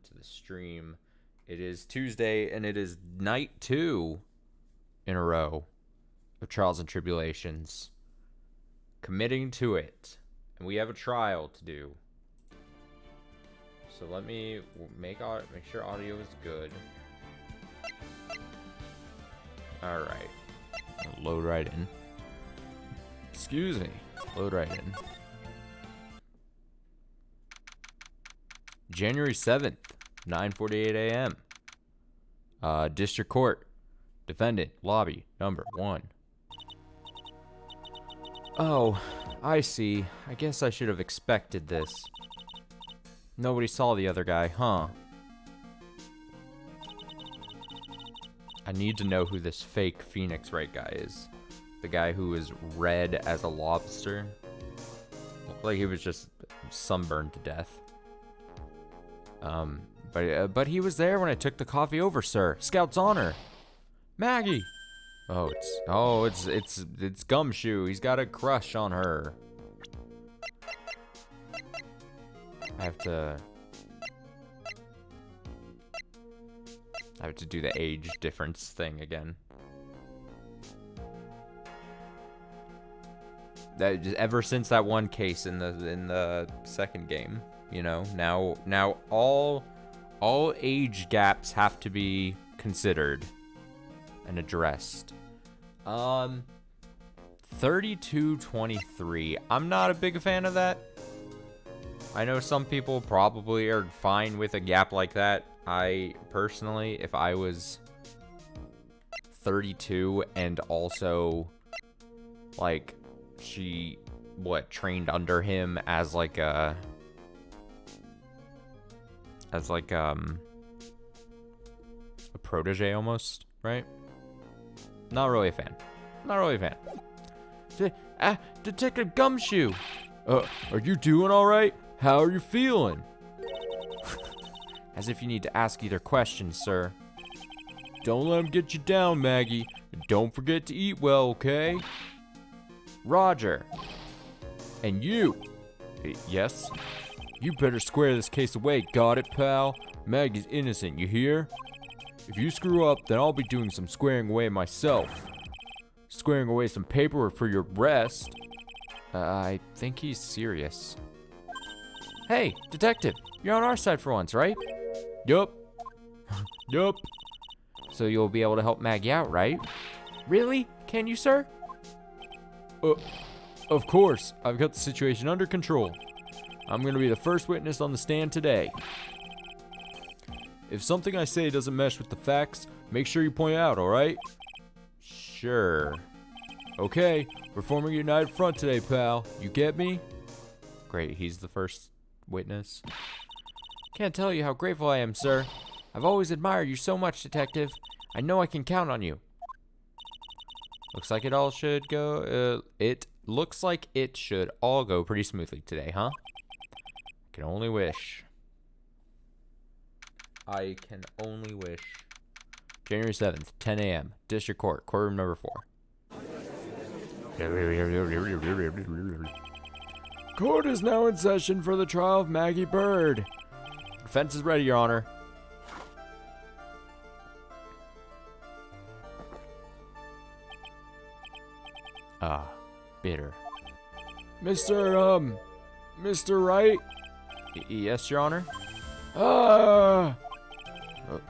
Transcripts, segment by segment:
to the stream. It is Tuesday, and it is night 2 in a row of Trials and Tribulations. Committing to it. And we have a trial to do. So let me make sure audio is good. Alright. Load right in. Excuse me. Load right in. January 7th, 9:48 a.m. District Court. Defendant, lobby, number 1. Oh, I see. I guess I should have expected this. Nobody saw the other guy, huh? I need to know who this fake Phoenix Wright guy is. The guy who is red as a lobster. Looked like he was just sunburned to death. But he was there when I took the coffee over, sir. Scout's honor. Maggie. Oh, it's Gumshoe. He's got a crush on her. I have to do the age difference thing again. Ever since that one case in the second game, you know, now all age gaps have to be considered and addressed. 32-23. I'm not a big fan of that. I know some people probably are fine with a gap like that. I personally, if I was 32 and also like she trained under him as like a protege almost, right? Not really a fan. Detective Gumshoe. Are you doing all right? How are you feeling? As if you need to ask either question, sir. Don't let him get you down, Maggie. Don't forget to eat well, okay? Roger. And you. Yes? You better square this case away, got it, pal? Maggie's innocent, you hear? If you screw up, then I'll be doing some squaring away myself. Squaring away some paperwork for your arrest. I think he's serious. Hey, detective, you're on our side for once, right? Yup. Yup. So you'll be able to help Maggie out, right? Really? Can you, sir? Of course. I've got the situation under control. I'm gonna be the first witness on the stand today. If something I say doesn't mesh with the facts, make sure you point it out, alright? Sure. Okay, we're forming a united front today, pal. You get me? Great, he's the first witness. Can't tell you how grateful I am, sir. I've always admired you so much, detective. I know I can count on you. Looks like it all should go, it looks like it should all go pretty smoothly today, huh? I can only wish. I can only wish. January 7th, 10 a.m. District Court, courtroom number 4. Court is now in session for the trial of Maggie Bird. Defense is ready, Your Honor. Bitter. Mr. Wright? Yes, Your Honor?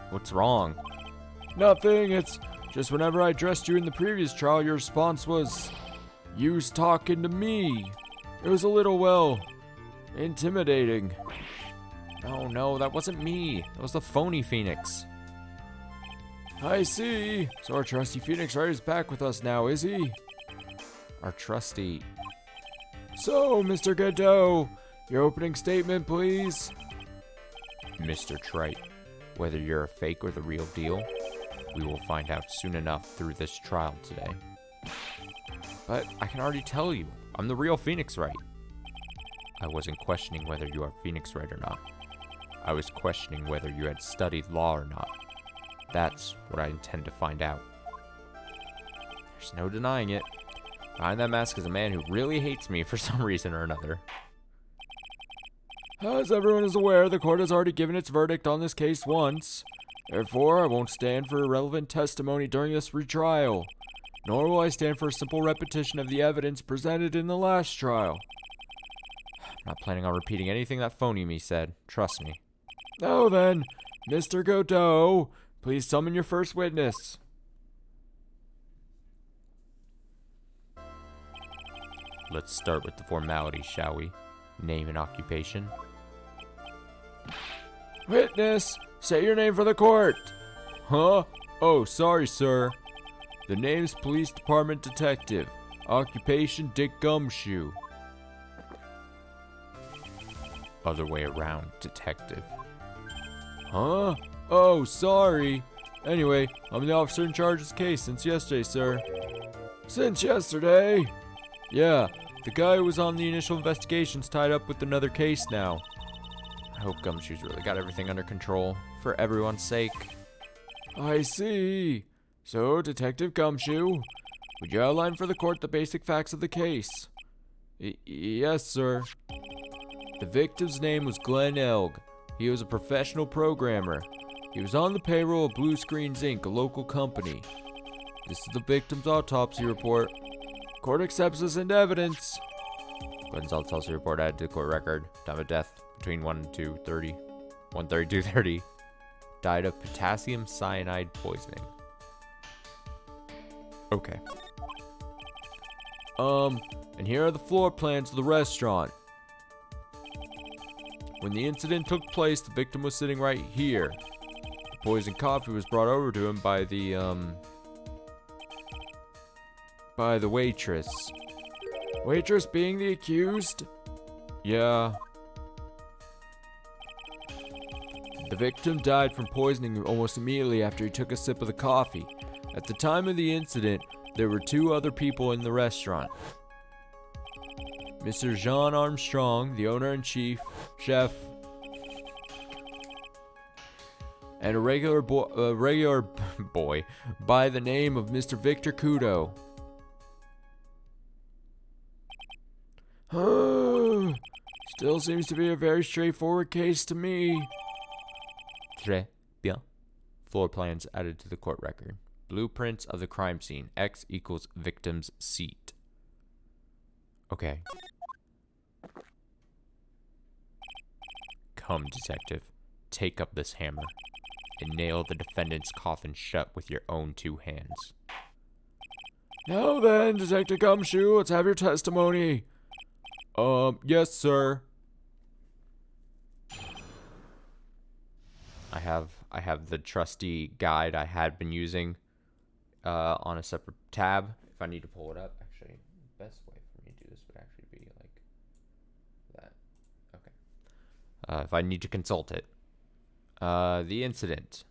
What's wrong? Nothing, it's just whenever I addressed you in the previous trial, your response was, you was talking to me. It was a little, well, intimidating. Oh no, that wasn't me. That was the phony Phoenix. I see. So our trusty Phoenix Wright is back with us now, is he? Our trusty. So, Mr. Godot, your opening statement, please. Mr. Trite, whether you're a fake or the real deal, we will find out soon enough through this trial today. But I can already tell you, I'm the real Phoenix Wright. I wasn't questioning whether you are Phoenix Wright or not. I was questioning whether you had studied law or not. That's what I intend to find out. There's no denying it. Behind that mask is a man who really hates me for some reason or another. As everyone is aware, the court has already given its verdict on this case once. Therefore, I won't stand for irrelevant testimony during this retrial, nor will I stand for a simple repetition of the evidence presented in the last trial. I'm not planning on repeating anything that phony me said. Trust me. Now then, Mr. Godot, please summon your first witness. Let's start with the formalities, shall we? Name and occupation. Witness, say your name for the court. Huh? Oh, sorry, sir. The name's Police Department Detective. Occupation, Dick Gumshoe. Other way around, detective. Huh? Oh, sorry. Anyway, I'm the officer in charge of this case since yesterday, sir. Since yesterday? Yeah, the guy who was on the initial investigation's tied up with another case now. I hope Gumshoe's really got everything under control, for everyone's sake. I see. So, Detective Gumshoe, would you outline for the court the basic facts of the case? Yes, sir. The victim's name was Glenn Elg. He was a professional programmer. He was on the payroll of Blue Screens Inc., a local company. This is the victim's autopsy report. Court accepts this into evidence. Glenn's autopsy report added to the court record. Time of death between 1 and 2:30. 1:30, 2:30. Died of potassium cyanide poisoning. Okay. And here are the floor plans of the restaurant. When the incident took place, the victim was sitting right here. The poisoned coffee was brought over to him by the waitress. Waitress being the accused? Yeah. The victim died from poisoning almost immediately after he took a sip of the coffee. At the time of the incident, there were 2 other people in the restaurant. Mr. Jean Armstrong, the owner and chief chef, and a regular boy by the name of Mr. Victor Kudo. Still seems to be a very straightforward case to me. Très bien. Floor plans added to the court record. Blueprints of the crime scene. X equals victim's seat. Okay. Come, detective. Take up this hammer and nail the defendant's coffin shut with your own 2 hands. Now then, Detective Gumshoe, let's have your testimony. Yes, sir. I have the trusty guide I had been using on a separate tab. If I need to pull it up, actually, the best way for me to do this would actually be like that. Okay. If I need to consult it. The incident.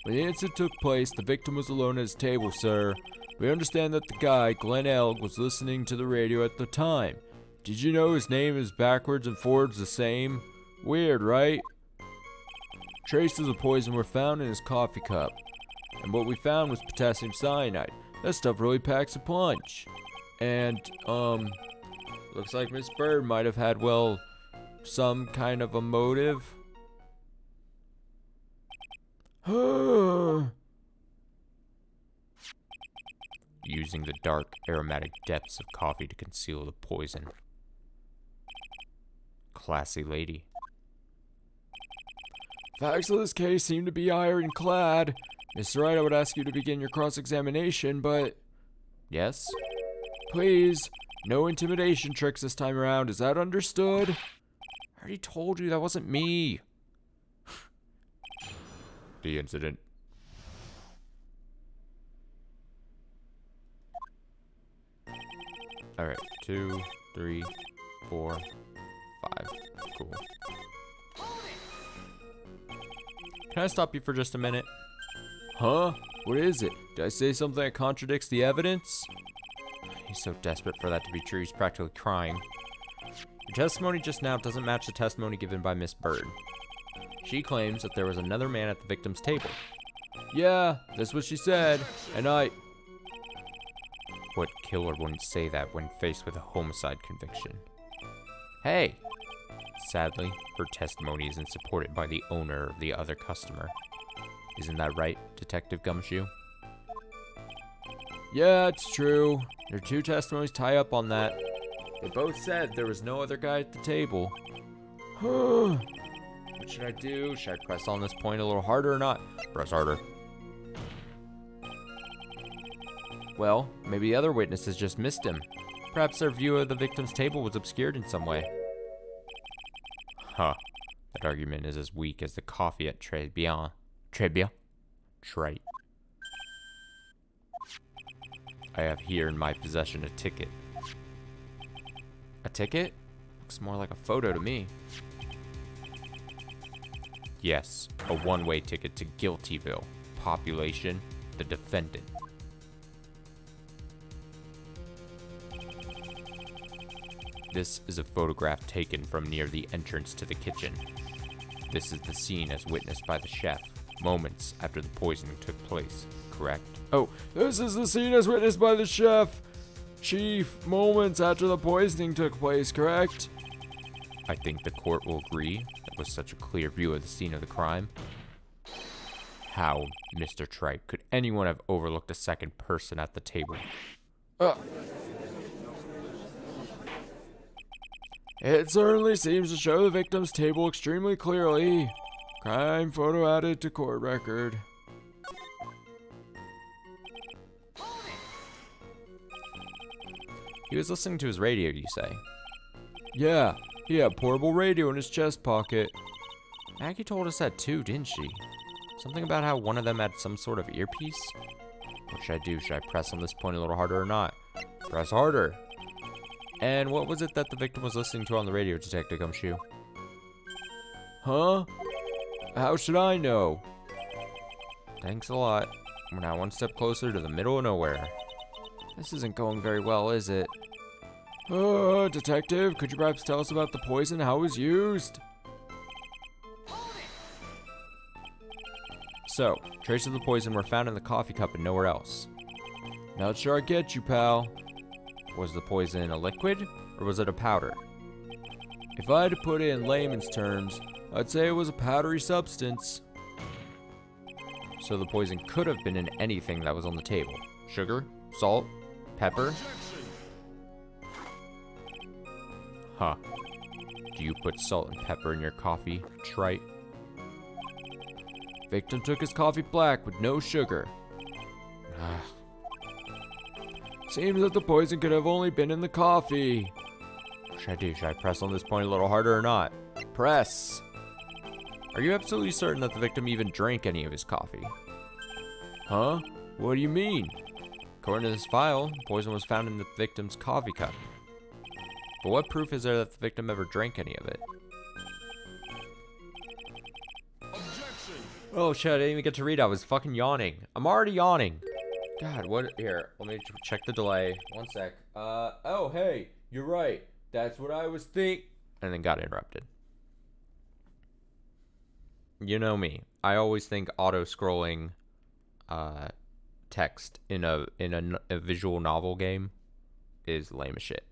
When the incident took place, the victim was alone at his table, sir. We understand that the guy, Glenn Elg, was listening to the radio at the time. Did you know his name is backwards and forwards the same? Weird, right? Traces of poison were found in his coffee cup. And what we found was potassium cyanide. That stuff really packs a punch. And, looks like Miss Bird might have had, well, some kind of a motive. Using the dark, aromatic depths of coffee to conceal the poison. Classy lady. Facts of this case seem to be ironclad. Mr. Wright, I would ask you to begin your cross-examination, but... Yes? Please, no intimidation tricks this time around. Is that understood? I already told you that wasn't me. The incident. Alright, 2, 3, 4, 5. Cool. Can I stop you for just a minute? Huh? What is it? Did I say something that contradicts the evidence? He's so desperate for that to be true, he's practically crying. Your testimony just now doesn't match the testimony given by Miss Bird. She claims that there was another man at the victim's table. Yeah, that's what she said. And What killer wouldn't say that when faced with a homicide conviction? Hey, Sadly, her testimony isn't supported by the owner of the other customer. Isn't that right, Detective Gumshoe? Yeah, it's true. Their two testimonies tie up on that. They both said there was no other guy at the table. What should I do? Should I press on this point a little harder or not? Press harder. Well, maybe the other witnesses just missed him. Perhaps their view of the victim's table was obscured in some way. Huh. That argument is as weak as the coffee at Tribia. Trite. I have here in my possession a ticket. A ticket? Looks more like a photo to me. Yes, a one-way ticket to Guiltyville. Population, the defendant. This is a photograph taken from near the entrance to the kitchen. This is the scene as witnessed by the chef, moments after the poisoning took place, correct? Oh, this is the scene as witnessed by the chef. Chief, moments after the poisoning took place, correct? I think the court will agree that with such a clear view of the scene of the crime. How, Mr. Tripe, could anyone have overlooked a second person at the table? It certainly seems to show the victim's table extremely clearly. Crime photo added to court record. He was listening to his radio, you say? Yeah, he had a portable radio in his chest pocket. Maggie told us that too, didn't she? Something about how one of them had some sort of earpiece? What should I do? Should I press on this point a little harder or not? Press harder. And what was it that the victim was listening to on the radio, Detective Gumshoe? Huh? How should I know? Thanks a lot. We're now one step closer to the middle of nowhere. This isn't going very well, is it? Detective, could you perhaps tell us about the poison, how it was used? So, traces of the poison were found in the coffee cup and nowhere else. Not sure I get you, pal. Was the poison a liquid, or was it a powder? If I had to put it in layman's terms, I'd say it was a powdery substance. So the poison could have been in anything that was on the table. Sugar? Salt? Pepper? Huh. Do you put salt and pepper in your coffee, Trite? Victim took his coffee black with no sugar. Seems that the poison could have only been in the coffee. What should I do? Should I press on this point a little harder or not? Press. Are you absolutely certain that the victim even drank any of his coffee? Huh? What do you mean? According to this file, poison was found in the victim's coffee cup. But what proof is there that the victim ever drank any of it? Objection! Oh shit, I didn't even get to read. I was fucking yawning. I'm already yawning. God, what? Here, let me check the delay. One sec. Oh, hey, you're right. That's what I was thinking. And then got interrupted. You know me. I always think auto-scrolling text in a visual novel game is lame as shit.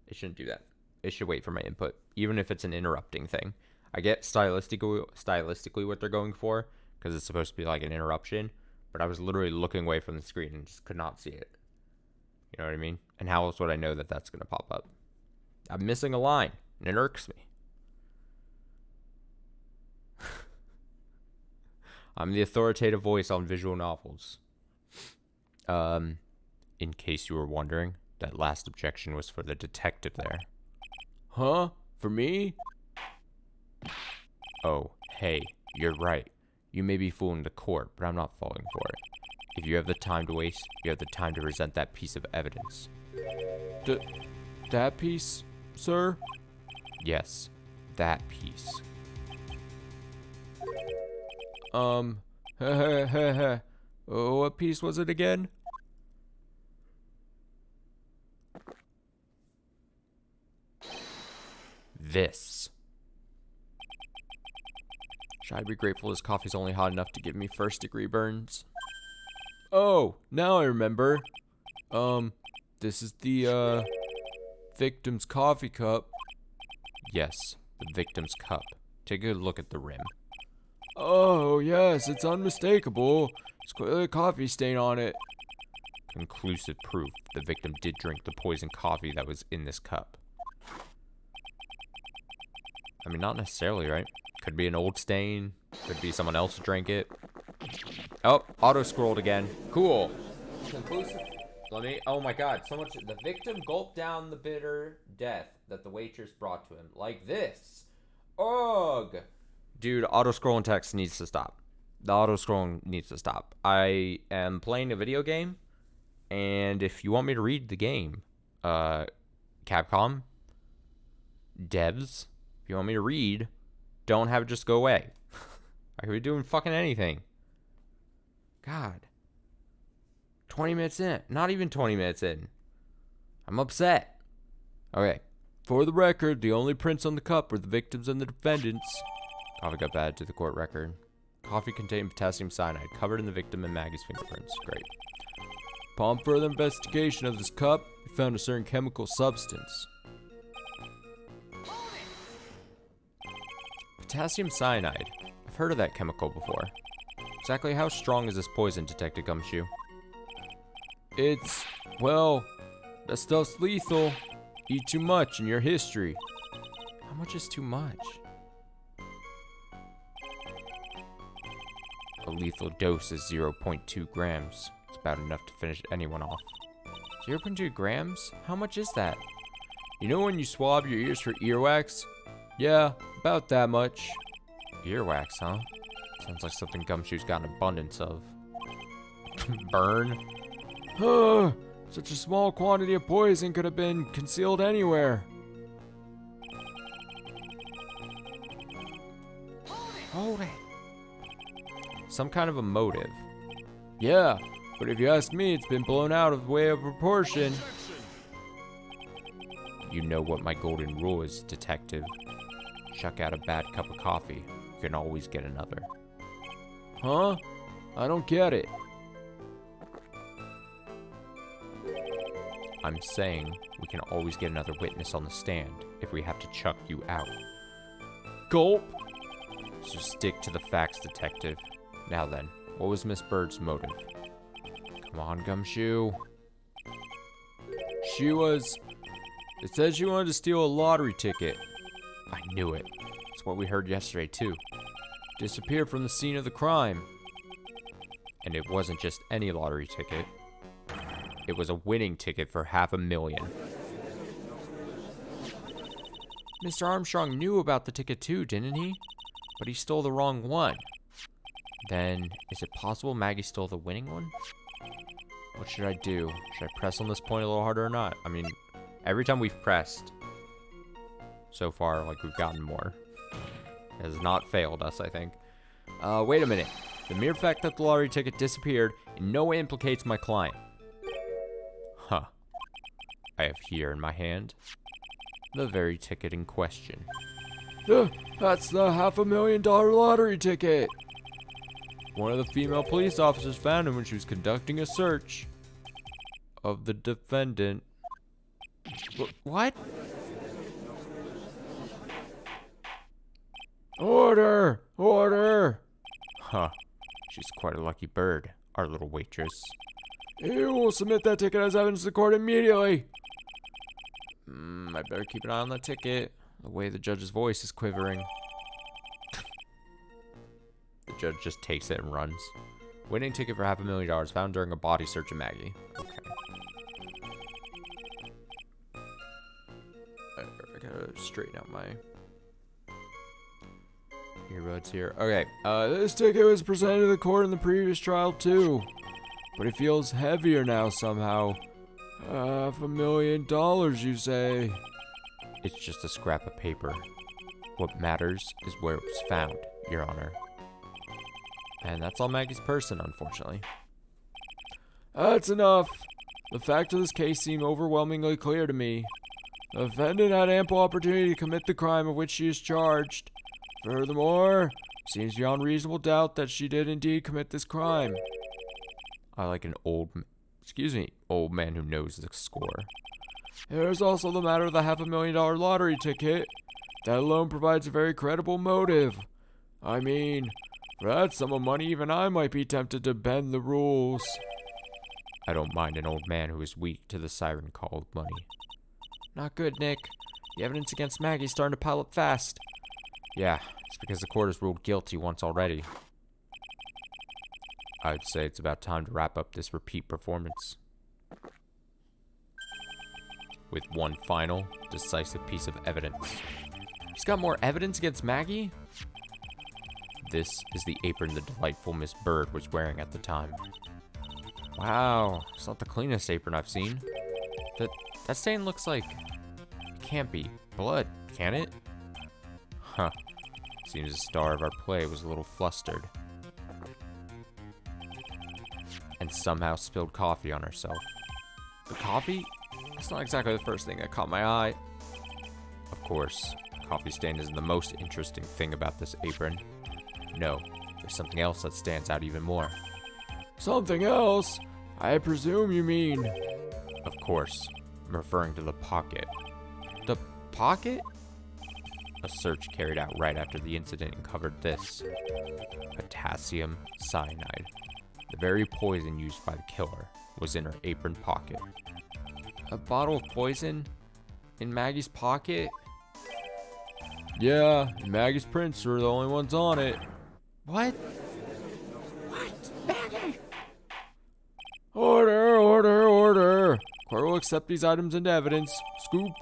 It shouldn't do that. It should wait for my input, even if it's an interrupting thing. I get stylistically what they're going for, because it's supposed to be like an interruption, but I was literally looking away from the screen and just could not see it. You know what I mean? And how else would I know that that's going to pop up? I'm missing a line, and it irks me. I'm the authoritative voice on visual novels. In case you were wondering, that last objection was for the detective there. Huh? For me? Oh, hey, you're right. You may be fooling the court, but I'm not falling for it. If you have the time to waste, you have the time to present that piece of evidence. That piece, sir? Yes, that piece. What piece was it again? This. Should I be grateful his coffee's only hot enough to give me first-degree burns? Oh, now I remember. This is the, victim's coffee cup. Yes, the victim's cup. Take a good look at the rim. Oh, yes, it's unmistakable. There's clearly a coffee stain on it. Conclusive proof the victim did drink the poisoned coffee that was in this cup. I mean, not necessarily, right? Could be an old stain. Could be someone else who drank it. Oh, auto-scrolled again. Cool. Conclusive. Oh my god, so much. The victim gulped down the bitter death that the waitress brought to him. Like this. Ugh. Dude, auto-scrolling text needs to stop. The auto-scrolling needs to stop. I am playing a video game, and if you want me to read the game, Capcom, devs, if you want me to read, don't have it just go away. I could be doing fucking anything. God. 20 minutes in. Not even 20 minutes in. I'm upset. Okay. For the record, the only prints on the cup were the victims and the defendants. Coffee got added to the court record. Coffee contained potassium cyanide, covered in the victim and Maggie's fingerprints. Great. Upon further investigation of this cup, we found a certain chemical substance. Potassium cyanide. I've heard of that chemical before. Exactly how strong is this poison, Detective Gumshoe? It's, well, that stuff's lethal. Eat too much in your history. How much is too much? A lethal dose is 0.2 grams. It's about enough to finish anyone off. 0.2 grams? How much is that? You know when you swab your ears for earwax? Yeah, about that much. Earwax, huh? Sounds like something Gumshoe's got an abundance of. Burn? Such a small quantity of poison could have been concealed anywhere. Hold it. Some kind of a motive. Yeah, but if you ask me, it's been blown out of way of proportion. You know what my golden rule is, Detective. Chuck out a bad cup of coffee. You can always get another. Huh? I don't get it. I'm saying we can always get another witness on the stand if we have to chuck you out. Gulp. So stick to the facts, Detective. Now then, what was Miss Bird's motive? Come on, Gumshoe. It said she wanted to steal a lottery ticket. I knew it. It's what we heard yesterday, too. Disappeared from the scene of the crime. And it wasn't just any lottery ticket. It was a winning ticket for $500,000. Mr. Armstrong knew about the ticket too, didn't he? But he stole the wrong one. Then, is it possible Maggie stole the winning one? What should I do? Should I press on this point a little harder or not? I mean, every time we've pressed so far, like, we've gotten more. It has not failed us, I think. Wait a minute. The mere fact that the lottery ticket disappeared in no way implicates my client. Huh. I have here in my hand the very ticket in question. That's the $500,000 lottery ticket. One of the female police officers found it when she was conducting a search of the defendant. What? Order! Order! Huh. She's quite a lucky bird, our little waitress. You will submit that ticket as evidence to the court immediately. I better keep an eye on that ticket. The way the judge's voice is quivering. The judge just takes it and runs. Winning ticket for $500,000 found during a body search of Maggie. Okay. I gotta straighten out my earbuds here. Okay. This ticket was presented to the court in the previous trial too. But it feels heavier now somehow. $500,000, you say? It's just a scrap of paper. What matters is where it was found, Your Honor. And that's all Maggie's person, unfortunately. That's enough. The facts of this case seem overwhelmingly clear to me. The defendant had ample opportunity to commit the crime of which she is charged. Furthermore, it seems beyond reasonable doubt that she did indeed commit this crime. I like an old man who knows the score. There's also the matter of the $500,000 lottery ticket. That alone provides a very credible motive. I mean, for that sum of money, even I might be tempted to bend the rules. I don't mind an old man who is weak to the siren call of money. Not good, Nick. The evidence against Maggie's starting to pile up fast. Yeah, it's because the court has ruled guilty once already. I'd say it's about time to wrap up this repeat performance with one final, decisive piece of evidence. He's got more evidence against Maggie? This is the apron the delightful Miss Bird was wearing at the time. Wow, it's not the cleanest apron I've seen. That stain looks like... It can't be blood, can it? Huh. Seems the star of our play was a little flustered. And somehow spilled coffee on herself. The coffee? That's not exactly the first thing that caught my eye. Of course, coffee stain isn't the most interesting thing about this apron. No, there's something else that stands out even more. Something else? I presume you mean... Of course, I'm referring to the pocket. The pocket? A search carried out right after the incident uncovered this. Potassium cyanide. The very poison used by the killer was in her apron pocket. A bottle of poison? In Maggie's pocket? Yeah, and Maggie's prints were the only ones on it. What? What? Maggie! Order, order, order! Court will accept these items into evidence. Scoop.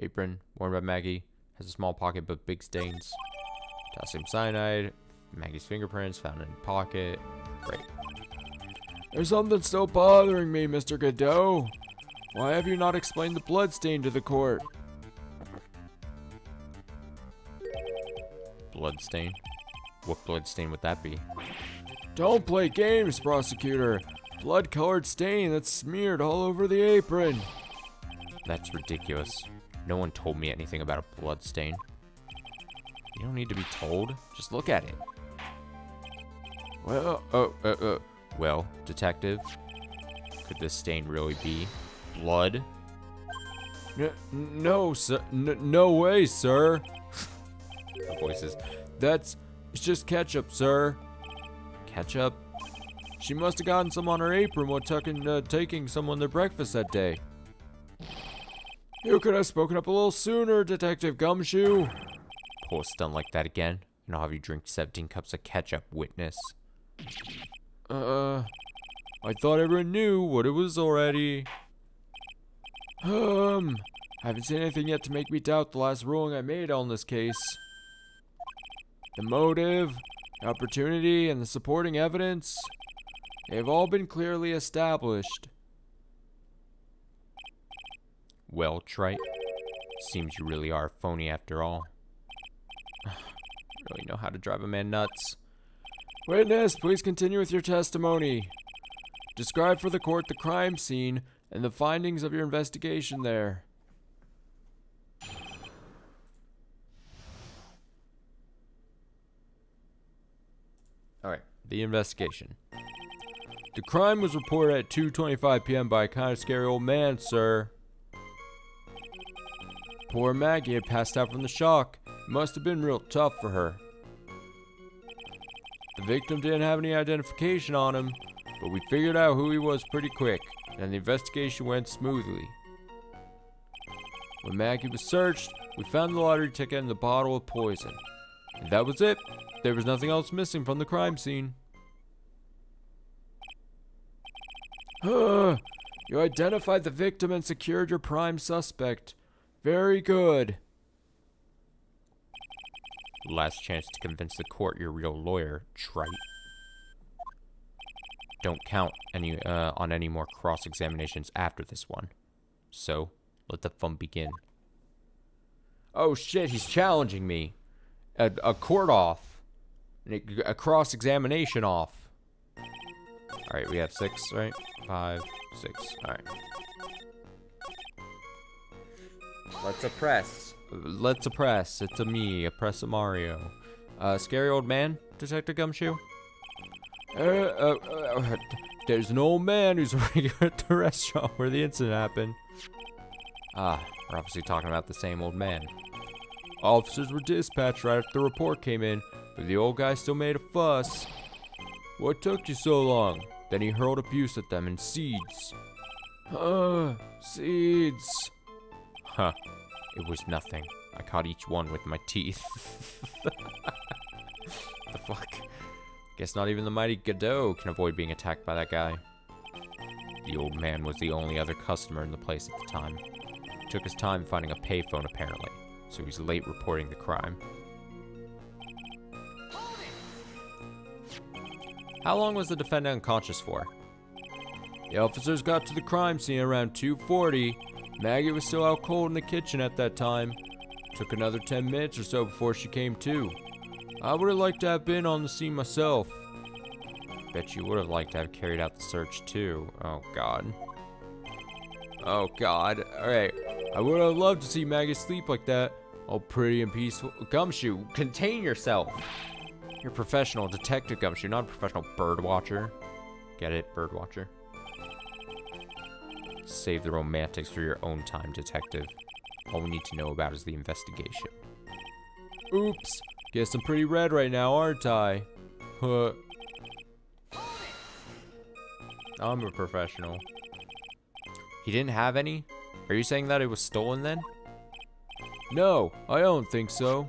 Apron, worn by Maggie, has a small pocket but big stains. Potassium cyanide, Maggie's fingerprints found in the pocket. Great. There's something still bothering me, Mr. Godot. Why have you not explained the blood stain to the court? Bloodstain? What bloodstain would that be? Don't play games, prosecutor. Blood-colored stain that's smeared all over the apron. That's ridiculous. No one told me anything about a blood stain. You don't need to be told. Just look at it. Well, detective, could this stain really be blood? No, sir. No way, sir. The voices. It's just ketchup, sir. Ketchup? She must have gotten some on her apron while taking someone their breakfast that day. You could have spoken up a little sooner, Detective Gumshoe. Pull a stunt like that again, and I'll have you drink 17 cups of ketchup, witness. I thought everyone knew what it was already. I haven't seen anything yet to make me doubt the last ruling I made on this case. The motive, the opportunity, and the supporting evidence, they have all been clearly established. Well, Trite, seems you really are a phony after all. Really know how to drive a man nuts. Witness, please continue with your testimony. Describe for the court the crime scene and the findings of your investigation there. Alright, the investigation. The crime was reported at 2:25 p.m. by a kind of scary old man, sir. Poor Maggie had passed out from the shock. It must have been real tough for her. The victim didn't have any identification on him, but we figured out who he was pretty quick, and the investigation went smoothly. When Maggie was searched, we found the lottery ticket and the bottle of poison. And that was it. There was nothing else missing from the crime scene. You identified the victim and secured your prime suspect. Very good. Last chance to convince the court you're a real lawyer, Trite. Don't count on any more cross-examinations after this one. So, let the fun begin. Oh shit, he's challenging me. A court off. A cross-examination off. Alright, we have 6, right? 5, 6. Alright. Let's oppress. It's a me, oppress a Mario. Scary old man, Detective Gumshoe? There's an old man who's working at the restaurant where the incident happened. Ah, we're obviously talking about the same old man. Officers were dispatched right after the report came in, but the old guy still made a fuss. What took you so long? Then he hurled abuse at them and seeds. Seeds. Huh. It was nothing. I caught each one with my teeth. The fuck? Guess not even the mighty Godot can avoid being attacked by that guy. The old man was the only other customer in the place at the time. Took his time finding a payphone apparently, so he's late reporting the crime. How long was the defendant unconscious for? The officers got to the crime scene around 2:40. Maggie was still out cold in the kitchen at that time. Took another 10 minutes or so before she came to. I would have liked to have been on the scene myself. Bet you would have liked to have carried out the search too. Oh god. Oh god. Alright. I would have loved to see Maggie sleep like that, all pretty and peaceful. Gumshoe, contain yourself. You're a professional detective, Gumshoe, not a professional bird watcher. Get it, bird watcher? Save the romantics for your own time, detective. All we need to know about is the investigation. Oops. Guess I'm pretty red right now, aren't I? Huh. I'm a professional. He didn't have any? Are you saying that it was stolen then? No, I don't think so.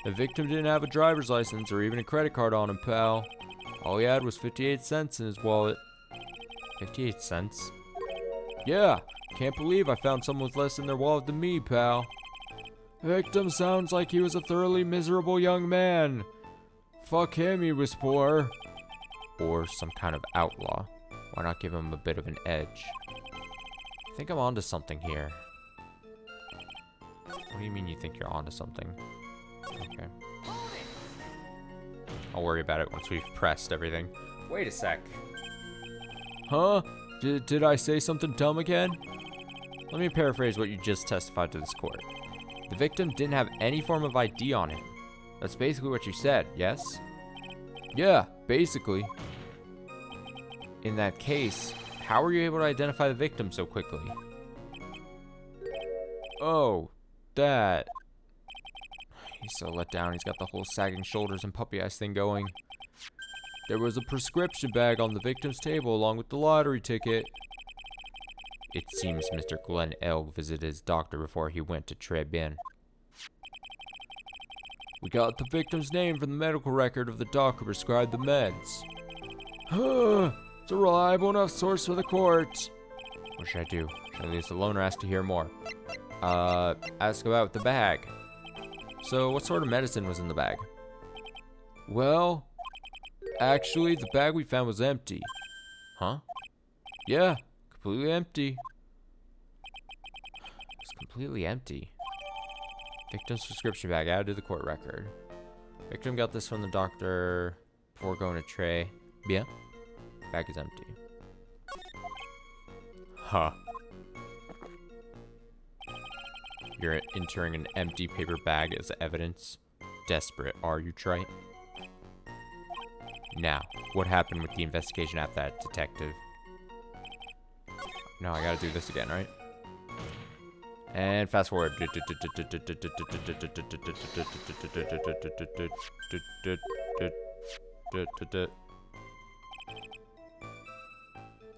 The victim didn't have a driver's license or even a credit card on him, pal. All he had was 58 cents in his wallet. 58 cents? Yeah, can't believe I found someone with less in their wallet than me, pal. The victim sounds like he was a thoroughly miserable young man. Fuck him, he was poor. Or some kind of outlaw. Why not give him a bit of an edge? I think I'm onto something here. What do you mean you think you're onto something? Okay. I'll worry about it once we've pressed everything. Wait a sec. Huh? Did I say something dumb again? Let me paraphrase what you just testified to this court. The victim didn't have any form of ID on him. That's basically what you said, yes? Yeah, basically. In that case, how were you able to identify the victim so quickly? Oh, that. He's so let down. He's got the whole sagging shoulders and puppy eyes thing going. There was a prescription bag on the victim's table along with the lottery ticket. It seems Mr. Glenn Elg visited his doctor before he went to Tribulations. We got the victim's name from the medical record of the doc who prescribed the meds. It's a reliable enough source for the court. What should I do? Should I leave this alone or ask to hear more? Ask about the bag. So, what sort of medicine was in the bag? Well, actually, the bag we found was empty. Huh? Yeah, completely empty. It's completely empty. Victim's prescription bag added to the court record. Victim got this from the doctor before going to Trey. Yeah. Bag is empty. Huh. You're entering an empty paper bag as evidence. Desperate, are you, Trey? Now, what happened with the investigation after that, detective? No, I gotta do this again, right? And fast forward.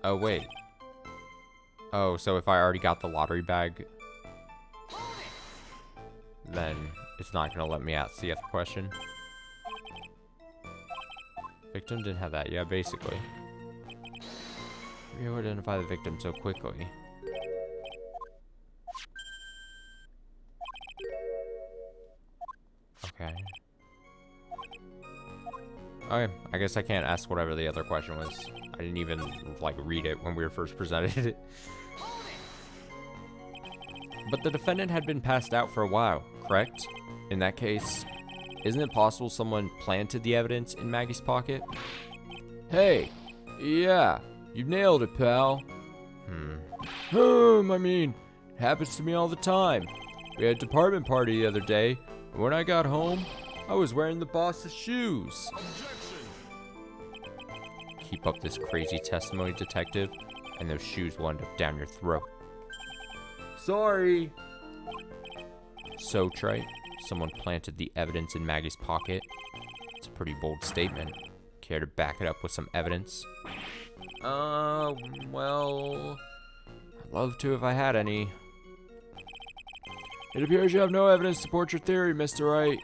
Oh, wait. Oh, so if I already got the lottery bag, then it's not gonna let me ask the other question. Victim didn't have that. Yeah, basically. You identify the victim so quickly. Okay. Okay, I guess I can't ask whatever the other question was. I didn't even, like, read it when we were first presented it. But the defendant had been passed out for a while, correct? In that case, isn't it possible someone planted the evidence in Maggie's pocket? Hey, yeah, you nailed it, pal. I mean, it happens to me all the time. We had a department party the other day, and when I got home, I was wearing the boss's shoes. Keep up this crazy testimony, detective, and those shoes will end up down your throat. Sorry. So, Trey, Someone planted the evidence in Maggie's pocket. It's a pretty bold statement. Care to back it up with some evidence? Well, I'd love to if I had any. It appears you have no evidence to support your theory, Mr. Wright.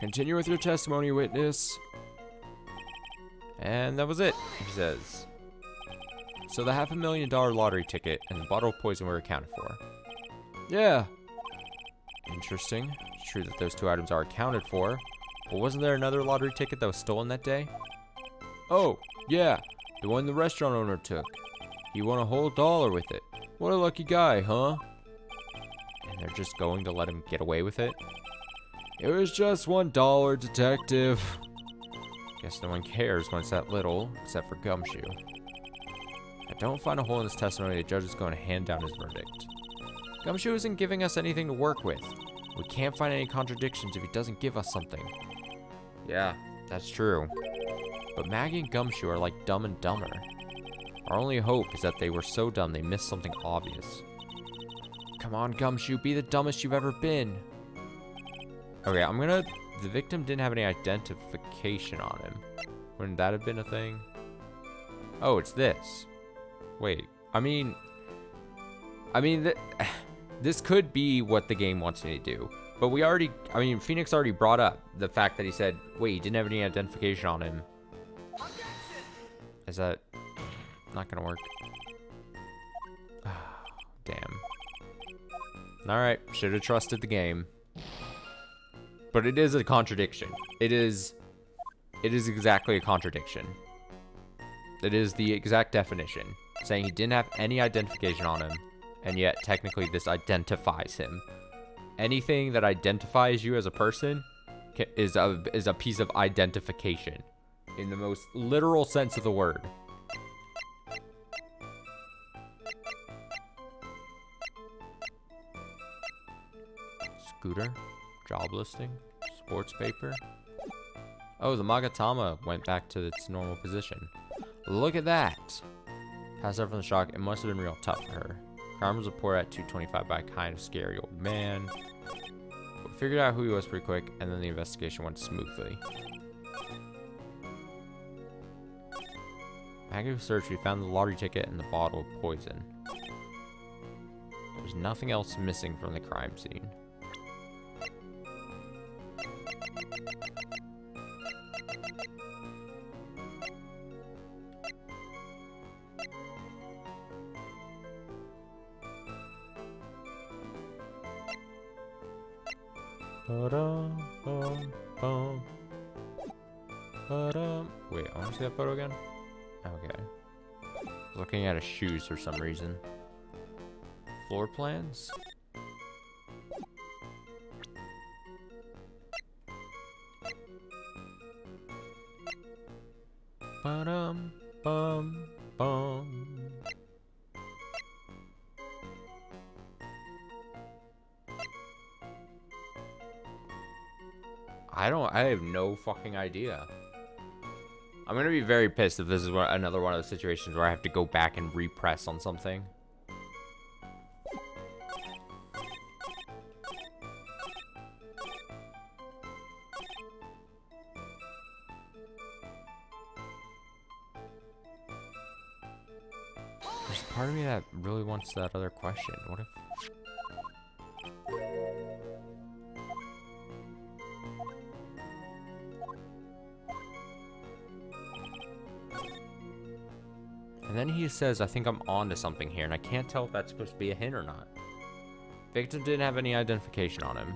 Continue with your testimony, witness. And that was it, he says. So the $500,000 lottery ticket and the bottle of poison were accounted for. Yeah. Interesting. It's true that those two items are accounted for. But wasn't there another lottery ticket that was stolen that day? Oh, yeah. The one the restaurant owner took. He won a whole $1 with it. What a lucky guy, huh? And they're just going to let him get away with it? It was just $1, detective. Guess no one cares when it's that little, except for Gumshoe. I don't find a hole in this testimony. The judge is going to hand down his verdict. Gumshoe isn't giving us anything to work with. We can't find any contradictions if he doesn't give us something. Yeah, that's true. But Maggie and Gumshoe are like Dumb and Dumber. Our only hope is that they were so dumb they missed something obvious. Come on, Gumshoe, be the dumbest you've ever been. Okay, the victim didn't have any identification on him. Wouldn't that have been a thing? Oh, it's this. Wait, this could be what the game wants me to do. But Phoenix already brought up the fact that he said, wait, he didn't have any identification on him. Is that not gonna work? Damn. Alright, should have trusted the game. But it is a contradiction. It is exactly a contradiction. It is the exact definition. Saying he didn't have any identification on him, and yet technically this identifies him. Anything that identifies you as a person is a piece of identification. In the most literal sense of the word. Scooter, job listing, sports paper. Oh, the Magatama went back to its normal position. Look at that. Passed out from the shock. It must have been real tough for her. Crime was reported at 2:25 by a kind of scary old man. We figured out who he was pretty quick, and then the investigation went smoothly. After a search, we found the lottery ticket and the bottle of poison. There's nothing else missing from the crime scene. Wait, I want to see that photo again? Okay. Looking at his shoes for some reason. Floor plans? Ba-dum, bum, bum. I have no fucking idea. I'm gonna be very pissed if this is another one of those situations where I have to go back and repress on something. There's part of me that really wants that other question. What if... And then he says, I think I'm onto something here, and I can't tell if that's supposed to be a hint or not. Victim didn't have any identification on him.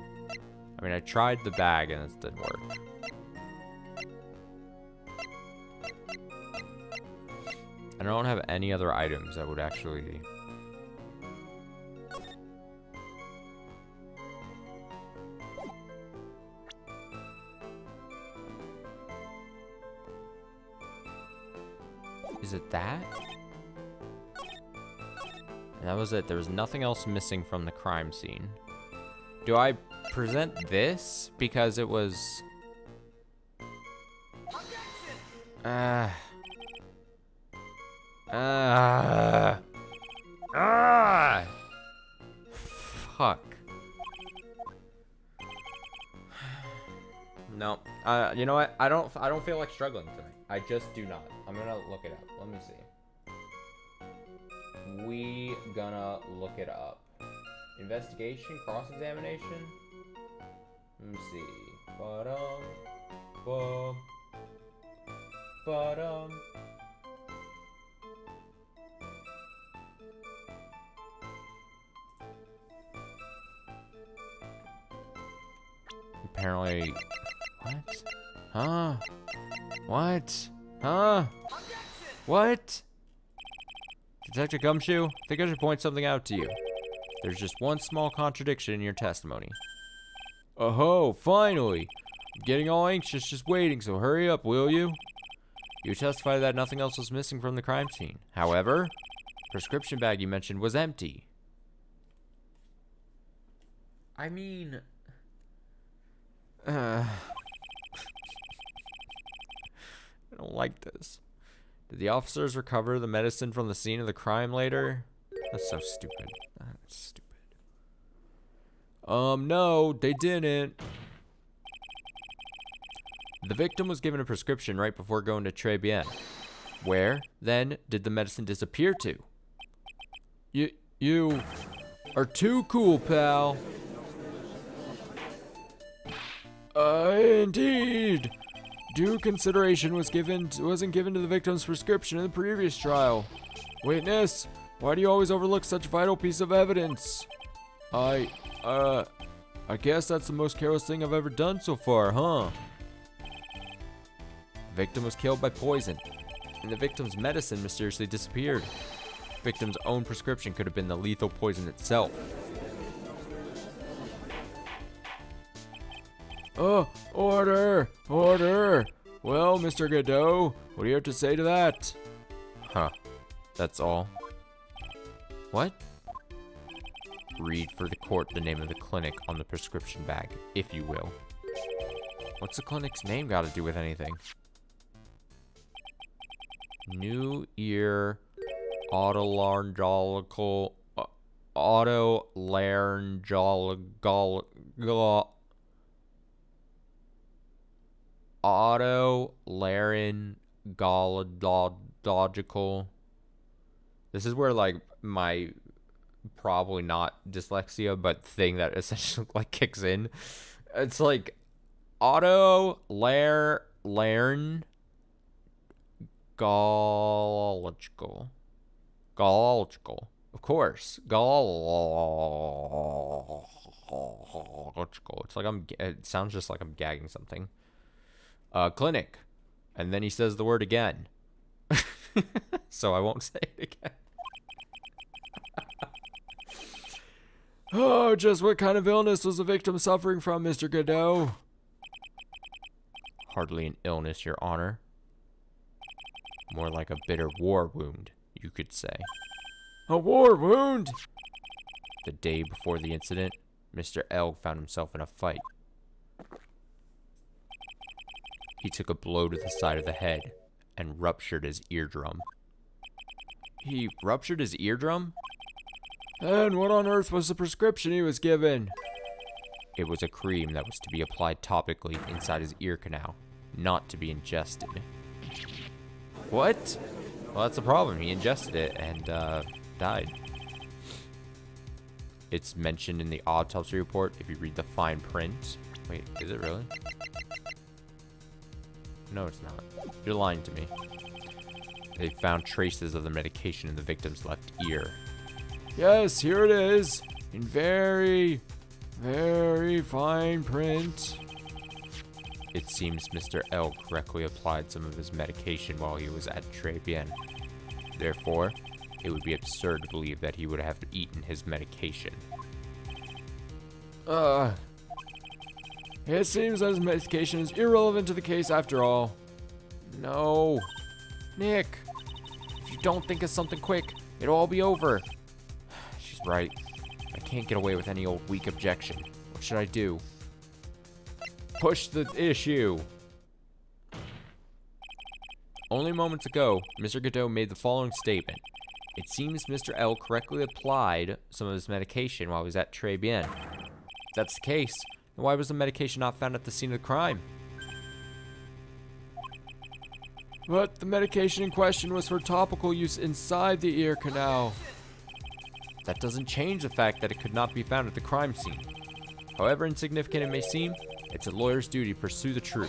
I mean, I tried the bag, and it didn't work. I don't have any other items that would actually... Is it that? And that was it. There was nothing else missing from the crime scene. Do I present this because it was... Fuck. No. You know what? I don't feel like struggling tonight. I just do not. I'm gonna look it up. Let me see. We gonna look it up. Investigation, cross-examination. Let me see. Apparently, what? Huh? What? Huh? What? Detective Gumshoe, I think I should point something out to you. There's just one small contradiction in your testimony. Oh, finally! I'm getting all anxious just waiting, so hurry up, will you? You testified that nothing else was missing from the crime scene. However, the prescription bag you mentioned was empty. I mean... I don't like this. Did the officers recover the medicine from the scene of the crime later? That's so stupid. That's stupid. No, they didn't. The victim was given a prescription right before going to Tribulations. Where, then, did the medicine disappear to? You are too cool, pal. Indeed. Due consideration wasn't given to the victim's prescription in the previous trial. Witness, why do you always overlook such a vital piece of evidence? I guess that's the most careless thing I've ever done so far, huh? The victim was killed by poison, and the victim's medicine mysteriously disappeared. The victim's own prescription could have been the lethal poison itself. Order! Order! Well, Mr. Godot, what do you have to say to that? Huh. That's all. What? Read for the court the name of the clinic on the prescription bag, if you will. What's the clinic's name got to do with anything? New Ear Otolaryngological Otolaryngological. This is where like my probably not dyslexia but thing that essentially like kicks in. It's like otolaryngological. Gological. Of course. Gological. It's like it sounds just like I'm gagging something. Clinic. And then he says the word again. So I won't say it again. Oh, just what kind of illness was the victim suffering from, Mr. Godot? Hardly an illness, Your Honor. More like a bitter war wound, you could say. A war wound? The day before the incident, Mr. L found himself in a fight. He took a blow to the side of the head and ruptured his eardrum. He ruptured his eardrum? And what on earth was the prescription he was given? It was a cream that was to be applied topically inside his ear canal, not to be ingested. What? Well, that's the problem. He ingested it and died. It's mentioned in the autopsy report if you read the fine print. Wait, is it really? No, it's not. You're lying to me. They found traces of the medication in the victim's left ear. Yes, here it is. In very, very fine print. It seems Mr. L correctly applied some of his medication while he was at Tribulations. Therefore, it would be absurd to believe that he would have eaten his medication. It seems that his medication is irrelevant to the case after all. No. Nick, if you don't think of something quick, it'll all be over. She's right. I can't get away with any old weak objection. What should I do? Push the issue. Only moments ago, Mr. Godot made the following statement. It seems Mr. L correctly applied some of his medication while he was at Tribulations. If that's the case, then why was the medication not found at the scene of the crime? But the medication in question was for topical use inside the ear canal. That doesn't change the fact that it could not be found at the crime scene. However insignificant it may seem, it's a lawyer's duty to pursue the truth.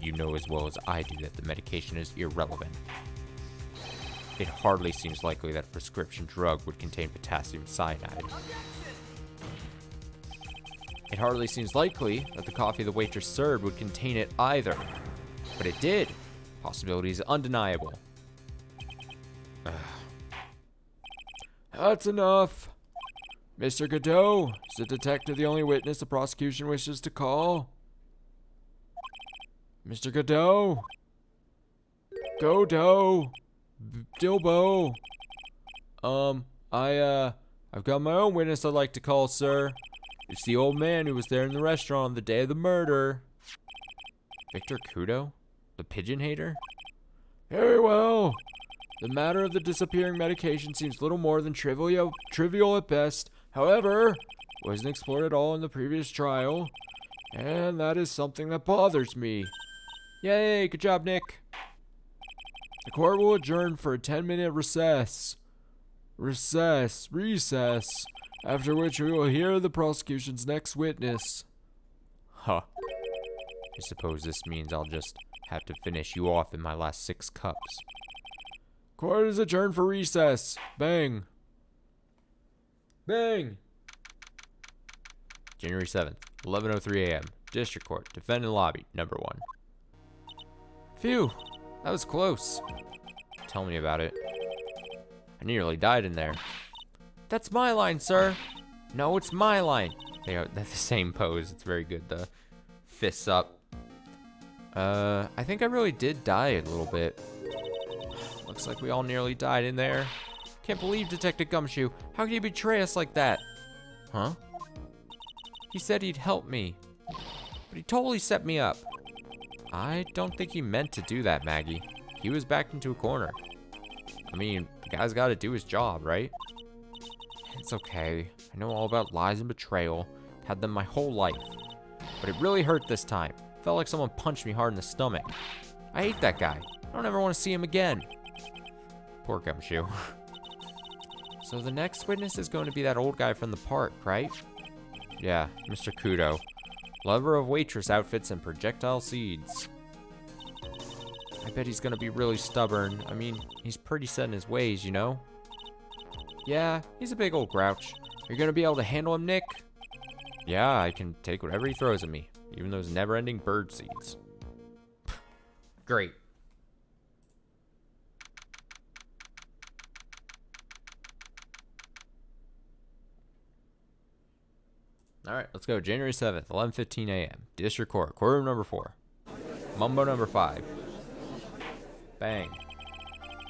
You know as well as I do that the medication is irrelevant. It hardly seems likely that a prescription drug would contain potassium cyanide. It hardly seems likely that the coffee the waitress served would contain it either. But it did. Possibility is undeniable. That's enough. Mr. Godot, is the detective the only witness the prosecution wishes to call? Mr. Godot? Godot? Dilbo? I've got my own witness I'd like to call, sir. It's the old man who was there in the restaurant on the day of the murder. Victor Kudo? The pigeon hater? Very well. The matter of the disappearing medication seems little more than trivial at best. However, wasn't explored at all in the previous trial, and that is something that bothers me. Yay, good job, Nick. The court will adjourn for a 10-minute recess. Recess. After which we will hear the prosecution's next witness. Huh. I suppose this means I'll just have to finish you off in my last 6 cups. Court is adjourned for recess. Bang. Bang. January 7th, 11:03 a.m. District Court, Defendant Lobby, number 1. Phew, that was close. Tell me about it. I nearly died in there. That's my line, sir. No, it's my line. They're the same pose. It's very good. The fists up. I think I really did die a little bit. Looks like we all nearly died in there. Can't believe Detective Gumshoe. How could you betray us like that? Huh? He said he'd help me, but he totally set me up. I don't think he meant to do that, Maggie. He was backed into a corner. I mean, the guy's got to do his job, right? It's okay. I know all about lies and betrayal. Had them my whole life. But it really hurt this time. Felt like someone punched me hard in the stomach. I hate that guy. I don't ever want to see him again. Poor Gumshoe. So the next witness is going to be that old guy from the park, right? Yeah, Mr. Kudo. Lover of waitress outfits and projectile seeds. I bet he's gonna be really stubborn. I mean, he's pretty set in his ways, you know? Yeah, he's a big old grouch. You're gonna be able to handle him, Nick? Yeah, I can take whatever he throws at me, even those never-ending bird seeds. Great. All right, let's go. January 7th, 11:15 a.m. District Court, courtroom number 4. Mumbo number 5. Bang.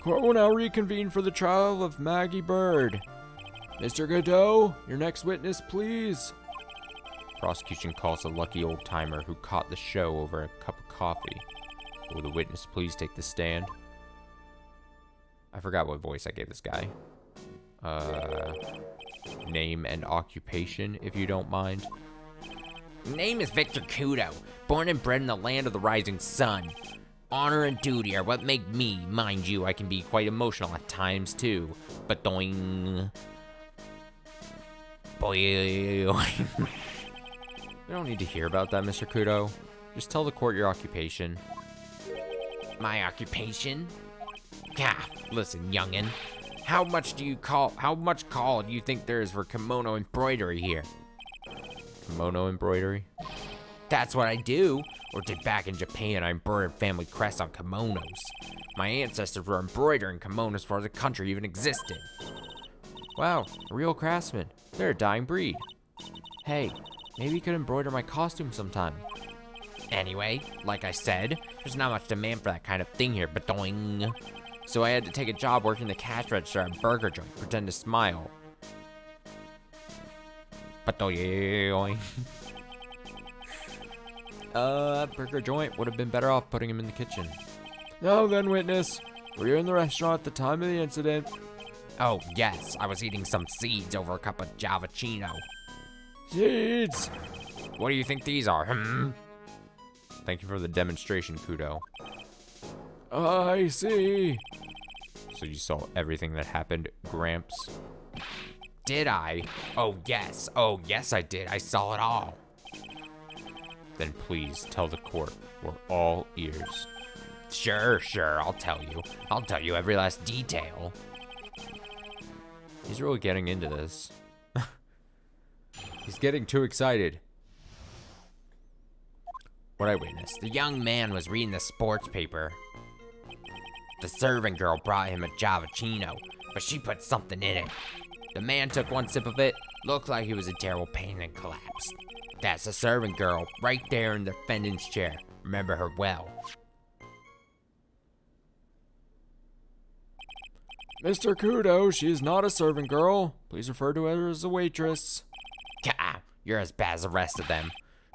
Court will now reconvene for the trial of Maggie Bird. Mr. Godot, your next witness, please. Prosecution calls a lucky old-timer who caught the show over a cup of coffee. Will the witness please take the stand? I forgot what voice I gave this guy. Name and occupation, if you don't mind. Name is Victor Kudo, born and bred in the land of the rising sun. Honor and duty are what make me, mind you, I can be quite emotional at times too. But doing... Boy... We don't need to hear about that, Mr. Kudo. Just tell the court your occupation. My occupation? Gah, listen, youngin'. How much call do you think there is for kimono embroidery here? Kimono embroidery? That's what I do, or did back in Japan. I embroidered family crests on kimonos. My ancestors were embroidering kimonos before the country even existed. Wow, a real craftsman. They're a dying breed. Hey, maybe you could embroider my costume sometime. Anyway, like I said, there's not much demand for that kind of thing here, but doing... So I had to take a job working the cash register at a burger joint, pretend to smile. But burger joint would have been better off putting him in the kitchen. Now then, witness, were you in the restaurant at the time of the incident? Oh, yes, I was eating some seeds over a cup of Javachino. Seeds? What do you think these are, Thank you for the demonstration, Kudo. I see. So you saw everything that happened, Gramps? Did I? Oh, yes. Oh, yes, I did. I saw it all. Then please tell the court. We're all ears. Sure, I'll tell you. I'll tell you every last detail. He's really getting into this. He's getting too excited. What I witnessed. The young man was reading the sports paper. The servant girl brought him a Javachino, but she put something in it. The man took one sip of it, looked like he was in terrible pain, and collapsed. That's the servant girl, right there in the defendant's chair. Remember her well. Mr. Kudo, she is not a servant girl. Please refer to her as a waitress. Gah, you're as bad as the rest of them.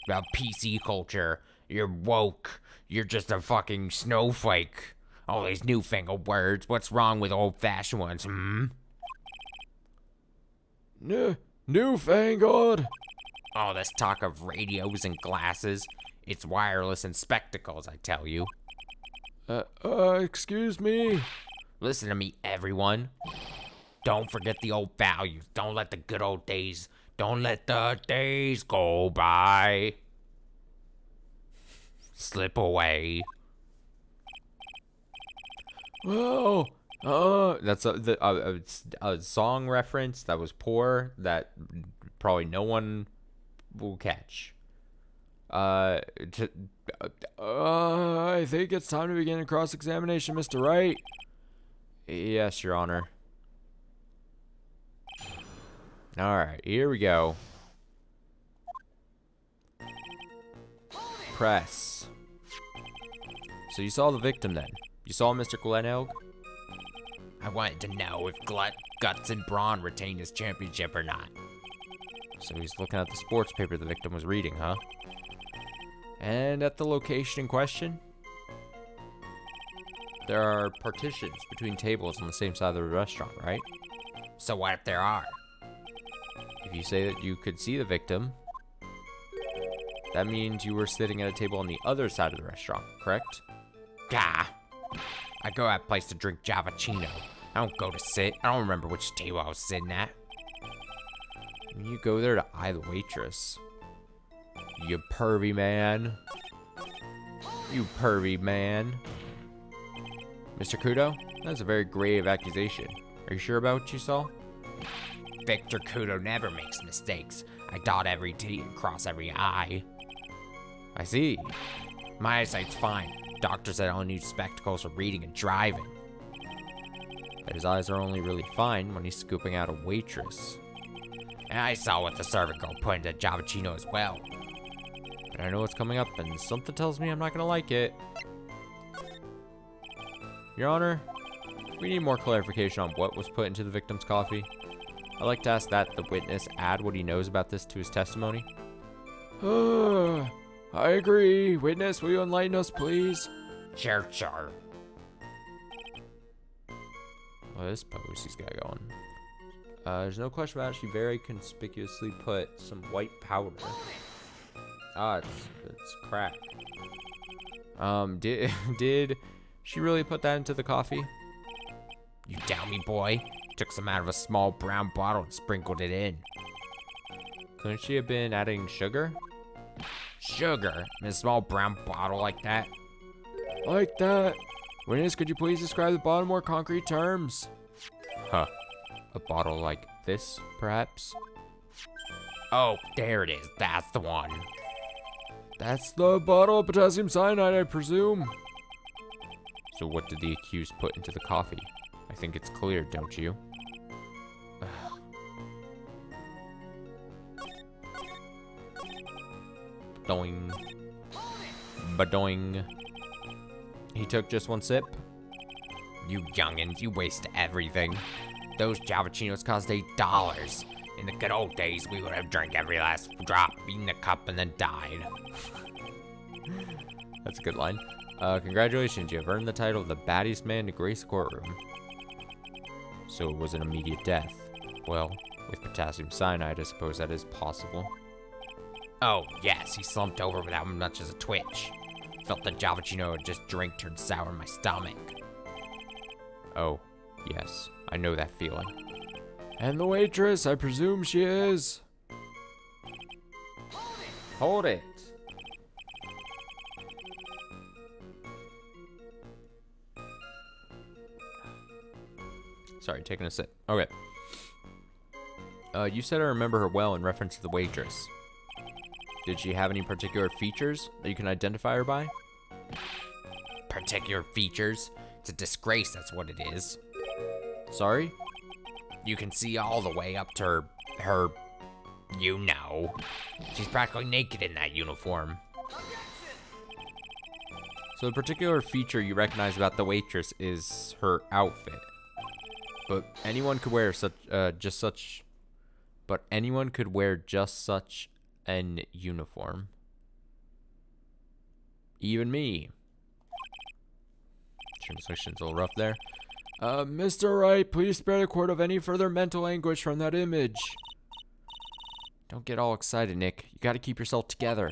About PC culture, you're woke. You're just a fucking snowflake. All these newfangled words. What's wrong with old-fashioned ones, Newfangled? All this talk of radios and glasses. It's wireless and spectacles, I tell you. Excuse me? Listen to me, everyone. Don't forget the old values. Don't let the good old days. Don't let the days go by. Slip away. Well, That's a song reference that was poor that probably no one will catch. I think it's time to begin a cross-examination, Mr. Wright. Yes, Your Honor. Alright, here we go. Press. So you saw the victim then? You saw Mr. Glenelg? I wanted to know if Guts and Braun retained his championship or not. So he's looking at the sports paper the victim was reading, huh? And at the location in question? There are partitions between tables on the same side of the restaurant, right? So what if there are? If you say that you could see the victim, that means you were sitting at a table on the other side of the restaurant, correct? Gah! I go at a place to drink Javachino. I don't go to sit. I don't remember which table I was sitting at. And you go there to eye the waitress. You pervy man. You pervy man. Mr. Kudo, that's a very grave accusation. Are you sure about what you saw? Victor Kudo never makes mistakes. I dot every T and cross every I. I see. My eyesight's fine. Doctor said I only need spectacles for reading and driving. But his eyes are only really fine when he's scooping out a waitress. And I saw what the servant girl put into Javachino as well. But I know what's coming up, and something tells me I'm not gonna like it. Your Honor, we need more clarification on what was put into the victim's coffee. I'd like to ask that the witness add what he knows about this to his testimony. I agree. Witness, will you enlighten us, please? Sure. Well, this pose he's got going. There's no question about it. She very conspicuously put some white powder. It's crack. Did she really put that into the coffee? You doubt me, boy? Took some out of a small brown bottle and sprinkled it in. Couldn't she have been adding sugar? Sugar? In a small brown bottle like that? Like that. Witness, could you please describe the bottle in more concrete terms? Huh. A bottle like this, perhaps? Oh, there it is. That's the one. That's the bottle of potassium cyanide, I presume. So what did the accused put into the coffee? I think it's clear, don't you? Doing. Badoing. He took just one sip? You youngins, you waste everything. Those Javachinos cost $8. In the good old days, we would have drank every last drop, eaten the cup, and then died. That's a good line. Congratulations, you have earned the title of the baddest man to grace the courtroom. So it was an immediate death. Well, with potassium cyanide, I suppose that is possible. Oh, yes, he slumped over without much as a twitch. Felt the Javachino I just drank turn sour in my stomach. Oh, yes, I know that feeling. And the waitress, I presume she is. Hold it. Sorry, taking a sip. Okay. You said I remember her well in reference to the waitress. Did she have any particular features that you can identify her by? Particular features? It's a disgrace, that's what it is. Sorry? You can see all the way up to her, you know. She's practically naked in that uniform. So the particular feature you recognize about the waitress is her outfit. But anyone could wear just such an uniform. Even me. Translation's a little rough there. Mr. Wright, please spare the court of any further mental anguish from that image. Don't get all excited, Nick. You gotta keep yourself together.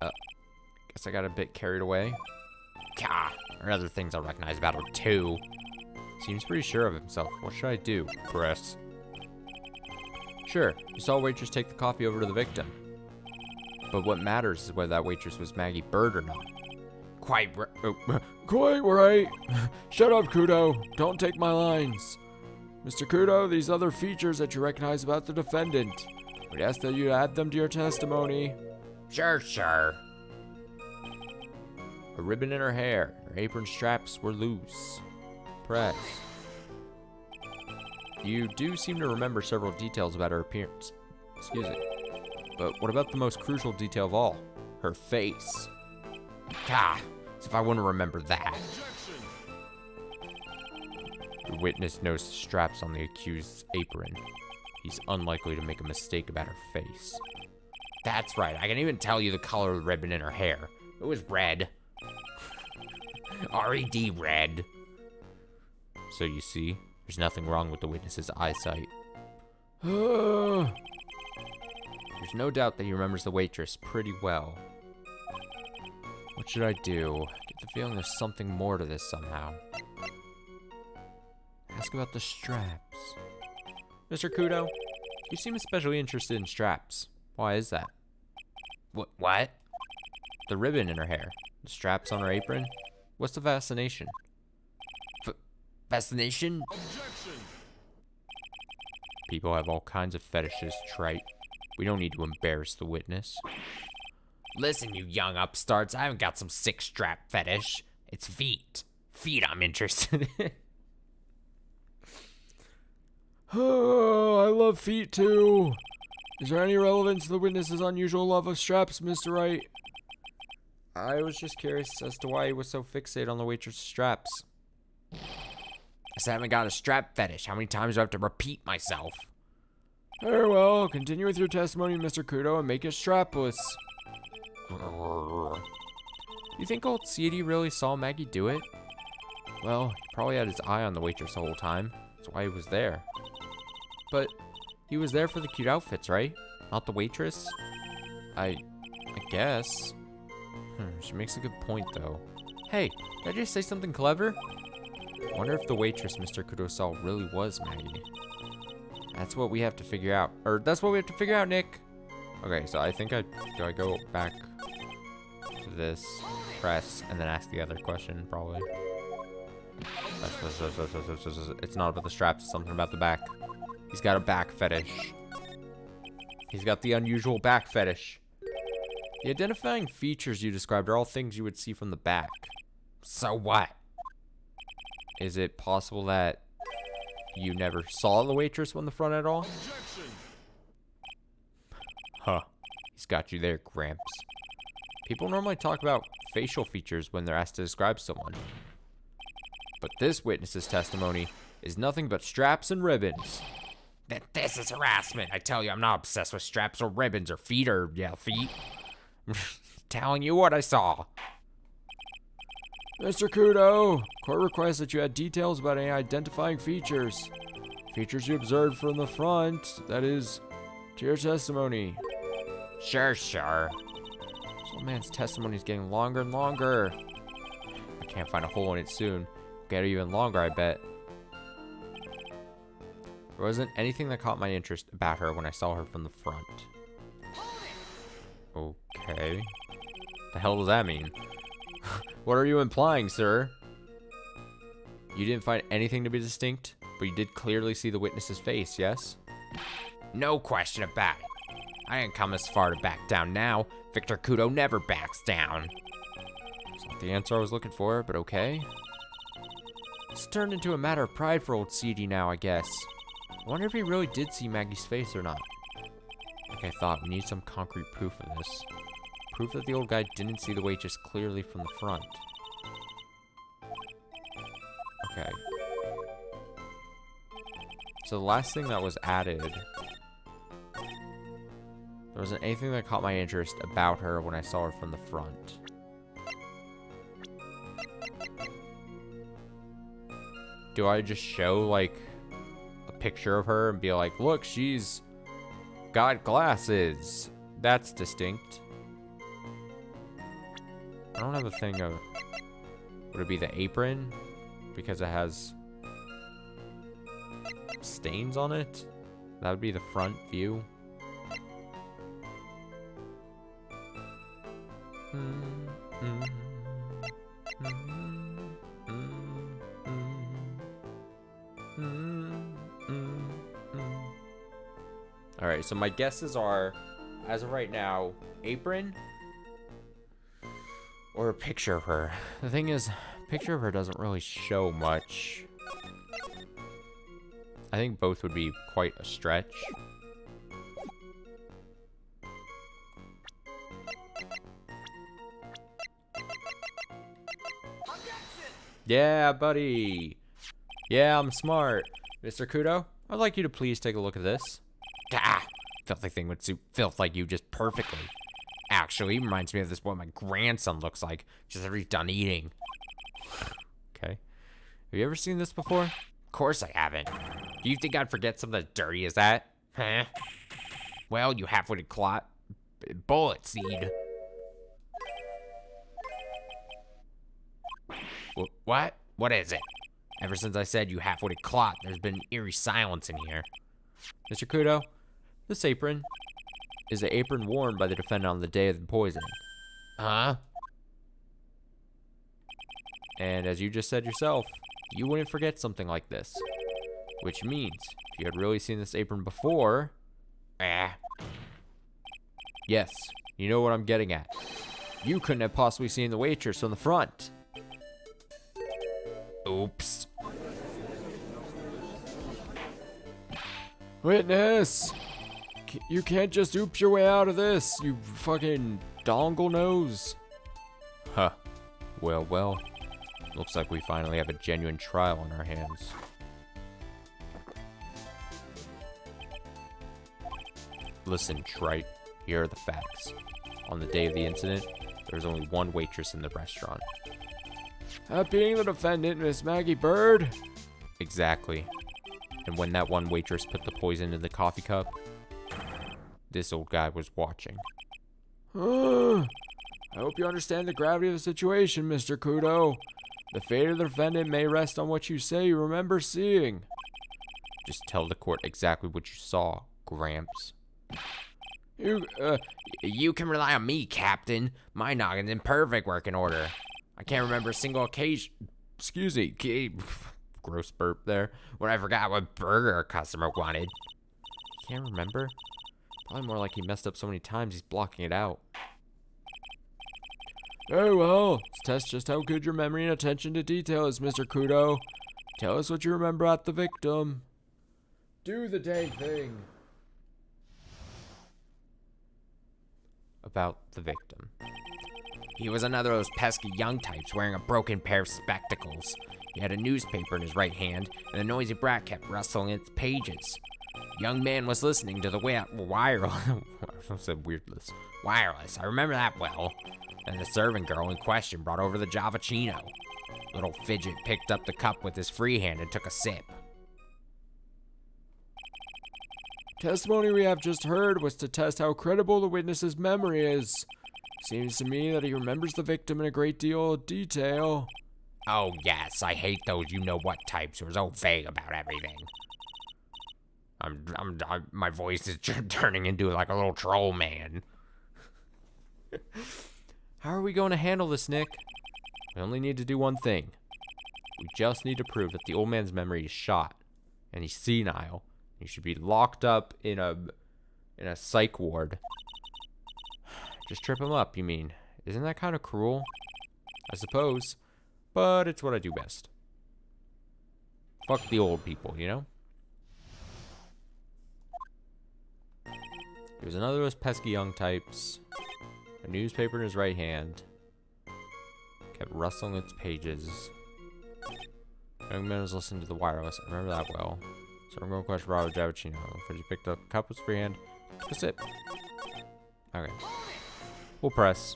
Guess I got a bit carried away. Gah, there are other things I recognize about her, too. Seems pretty sure of himself. What should I do? Press. Sure, you saw a waitress take the coffee over to the victim. But what matters is whether that waitress was Maggie Bird or not. Quite right. Shut up, Kudo. Don't take my lines. Mr. Kudo, these other features that you recognize about the defendant, we'd ask that you add them to your testimony. Sure. A ribbon in her hair. Her apron straps were loose. Press. You do seem to remember several details about her appearance. Excuse me. But what about the most crucial detail of all? Her face. Gah, as if I wouldn't remember that. The witness noticed the straps on the accused's apron. He's unlikely to make a mistake about her face. That's right, I can even tell you the color of the ribbon in her hair. It was red. R-E-D, red. So you see, there's nothing wrong with the witness's eyesight. There's no doubt that he remembers the waitress pretty well. What should I do? I get the feeling there's something more to this somehow. Ask about the straps. Mr. Kudo, you seem especially interested in straps. Why is that? What? The ribbon in her hair. The straps on her apron. What's the fascination? Fascination? Objection! People have all kinds of fetishes, Trite. We don't need to embarrass the witness. Listen, you young upstarts, I haven't got some sick strap fetish. It's feet. Feet I'm interested in. Oh, I love feet too. Is there any relevance to the witness's unusual love of straps, Mr. Wright? I was just curious as to why he was so fixated on the waitress' straps. I said I haven't got a strap fetish. How many times do I have to repeat myself? Very well, continue with your testimony, Mr. Kudo, and make it strapless. You think old CD really saw Maggie do it? Well, he probably had his eye on the waitress the whole time. That's why he was there. But he was there for the cute outfits, right? Not the waitress? I guess. She makes a good point, though. Hey, did I just say something clever? I wonder if the waitress Mr. Kudo saw really was Maggie. That's what we have to figure out. Or that's what we have to figure out, Nick. Okay, so I think do I go back to this, press, and then ask the other question, probably. It's not about the straps, it's something about the back. He's got a back fetish. He's got the unusual back fetish. The identifying features you described are all things you would see from the back. So what? Is it possible that you never saw the waitress from the front at all? Objection. Huh. He's got you there, Gramps. People normally talk about facial features when they're asked to describe someone. But this witness's testimony is nothing but straps and ribbons. This is harassment. I tell you, I'm not obsessed with straps or ribbons or feet or, feet. I'm telling you what I saw. Mr. Kudo, court requests that you add details about any identifying features. Features you observed from the front, that is, to your testimony. Sure. So man's testimony is getting longer and longer. I can't find a hole in it soon. Get even longer, I bet. There wasn't anything that caught my interest about her when I saw her from the front. Okay. The hell does that mean? What are you implying, sir? You didn't find anything to be distinct, but you did clearly see the witness's face, yes? No question about it. I didn't come as far to back down now. Victor Kudo never backs down. It's not the answer I was looking for, but okay. It's turned into a matter of pride for old CD now, I guess. I wonder if he really did see Maggie's face or not. Like I thought, we need some concrete proof of this. Proof that the old guy didn't see the waitress clearly from the front. Okay. So the last thing that was added, there wasn't anything that caught my interest about her when I saw her from the front. Do I just show, like, a picture of her and be like, look, she's got glasses. That's distinct. I don't have a thing of, would it be the apron? Because it has stains on it? That would be the front view. Alright, so my guesses are, as of right now, apron or a picture of her. The thing is, a picture of her doesn't really show much. I think both would be quite a stretch. Yeah, buddy. Yeah, I'm smart. Mr. Kudo, I'd like you to please take a look at this. Ah, filthy thing would suit filth like you just perfectly. Actually, reminds me of this what my grandson looks like, just after he's done eating. Okay. Have you ever seen this before? Of course I haven't. Do you think I'd forget something as dirty as that? Huh? Well, you half-witted clot. Bullet seed. What? What is it? Ever since I said you half-witted clot, there's been eerie silence in here. Mr. Kudo, this apron is the apron worn by the defendant on the day of the poisoning. Huh? And as you just said yourself, you wouldn't forget something like this. Which means, if you had really seen this apron before... Yes, you know what I'm getting at. You couldn't have possibly seen the waitress from the front. Oops. Witness! You can't just oops your way out of this, you fucking dongle nose. Huh. Well, well. Looks like we finally have a genuine trial on our hands. Listen, Trite. Here are the facts. On the day of the incident, there was only one waitress in the restaurant. That being the defendant, Miss Maggie Bird? Exactly. And when that one waitress put the poison in the coffee cup, this old guy was watching. I hope you understand the gravity of the situation, Mr. Kudo. The fate of the defendant may rest on what you say you remember seeing. Just tell the court exactly what you saw, Gramps. You can rely on me, Captain. My noggin's in perfect working order. I can't remember a single occasion. Excuse me. Gross burp there. When I forgot what burger a customer wanted. Can't remember? Probably more like he messed up so many times he's blocking it out. Very well. Let's test just how good your memory and attention to detail is, Mr. Kudo. Tell us what you remember at the victim. Do the dang thing. About the victim. He was another of those pesky young types wearing a broken pair of spectacles. He had a newspaper in his right hand, and the noisy brat kept rustling its pages. The young man was listening to the wireless. I said weirdless. Wireless. I remember that well. Then the servant girl in question brought over the Javachino. Little Fidget picked up the cup with his free hand and took a sip. Testimony we have just heard was to test how credible the witness's memory is. Seems to me that he remembers the victim in a great deal of detail. Oh, yes, I hate those you-know-what types who are so vague about everything. My voice is turning into like a little troll man. How are we going to handle this, Nick? We only need to do one thing. We just need to prove that the old man's memory is shot, and he's senile. He should be locked up in a psych ward. Just trip him up, you mean? Isn't that kind of cruel? I suppose, but it's what I do best. Fuck the old people, you know? He was another of those pesky young types. A newspaper in his right hand. Kept rustling its pages. Young man was listening to the wireless. I remember that well. So I'm going to question Robert Javicino. If you picked up a cup with free hand, took a sip. Okay. We'll press.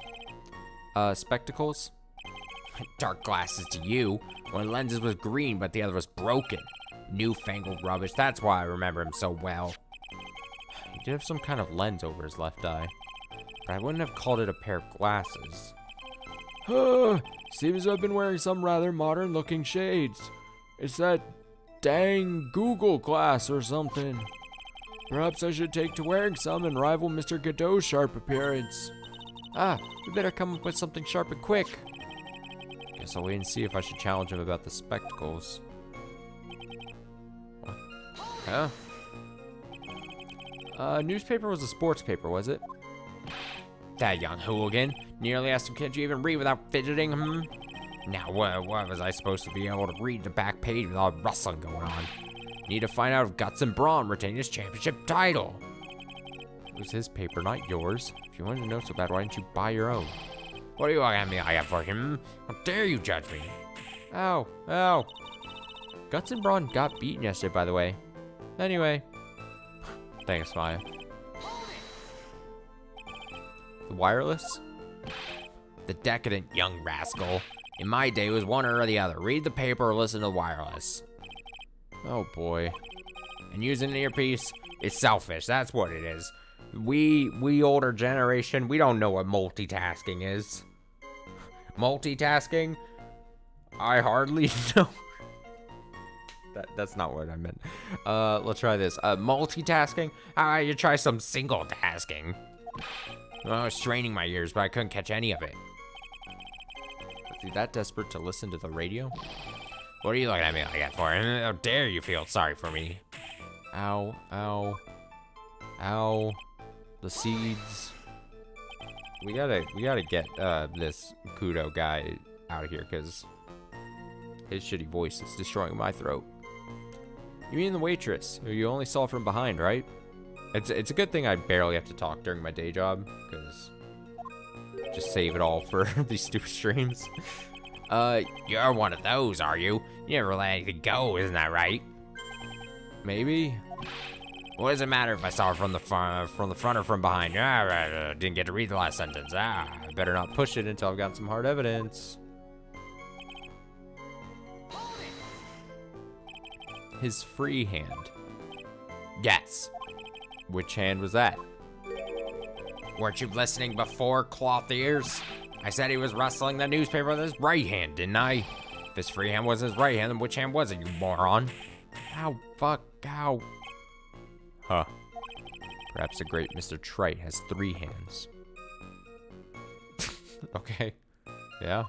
Spectacles? Dark glasses to you. One of the lenses was green, but the other was broken. Newfangled rubbish. That's why I remember him so well. He did have some kind of lens over his left eye. But I wouldn't have called it a pair of glasses. Seems I've been wearing some rather modern-looking shades. It's that dang Google glass or something. Perhaps I should take to wearing some and rival Mr. Godot's sharp appearance. We better come up with something sharp and quick. Guess I'll wait and see if I should challenge him about the spectacles. What? Huh? Newspaper was a sports paper, was it? That young hooligan. Nearly asked him, can't you even read without fidgeting, Now, what was I supposed to be able to read the back page with all the rustling going on? Need to find out if Guts and Braun retain his championship title. It was his paper, not yours. If you wanted to know so bad, why didn't you buy your own? What are you looking at me like that for, How dare you judge me? Ow, ow. Guts and Braun got beaten yesterday, by the way. Anyway. Thanks, Maya. The wireless? The decadent young rascal. In my day, it was one or the other. Read the paper or listen to the wireless. Oh, boy. And using an earpiece, it's selfish. That's what it is. We older generation, we don't know what multitasking is. Multitasking? I hardly know. That's not what I meant. Let's try this. Multitasking? You try some single tasking. I was straining my ears, but I couldn't catch any of it. Was he that desperate to listen to the radio? What are you looking at me like that for? How dare you feel sorry for me? Ow, ow, ow. The seeds. We gotta get this Kudo guy out of here, because his shitty voice is destroying my throat. You mean the waitress, who you only saw from behind, right? It's a good thing I barely have to talk during my day job, because just save it all for these stupid streams. You're one of those, are you? You never let anything go, isn't that right? Maybe. What does it matter if I saw it from the front or from behind? Didn't get to read the last sentence. I better not push it until I've got some hard evidence. His free hand. Yes. Which hand was that? Weren't you listening before, cloth ears? I said he was rustling the newspaper with his right hand, didn't I? If his free hand was his right hand, then which hand was it, you moron? Ow, fuck, ow. Huh. Perhaps the great Mr. Trite has 3 hands. Okay. Yeah.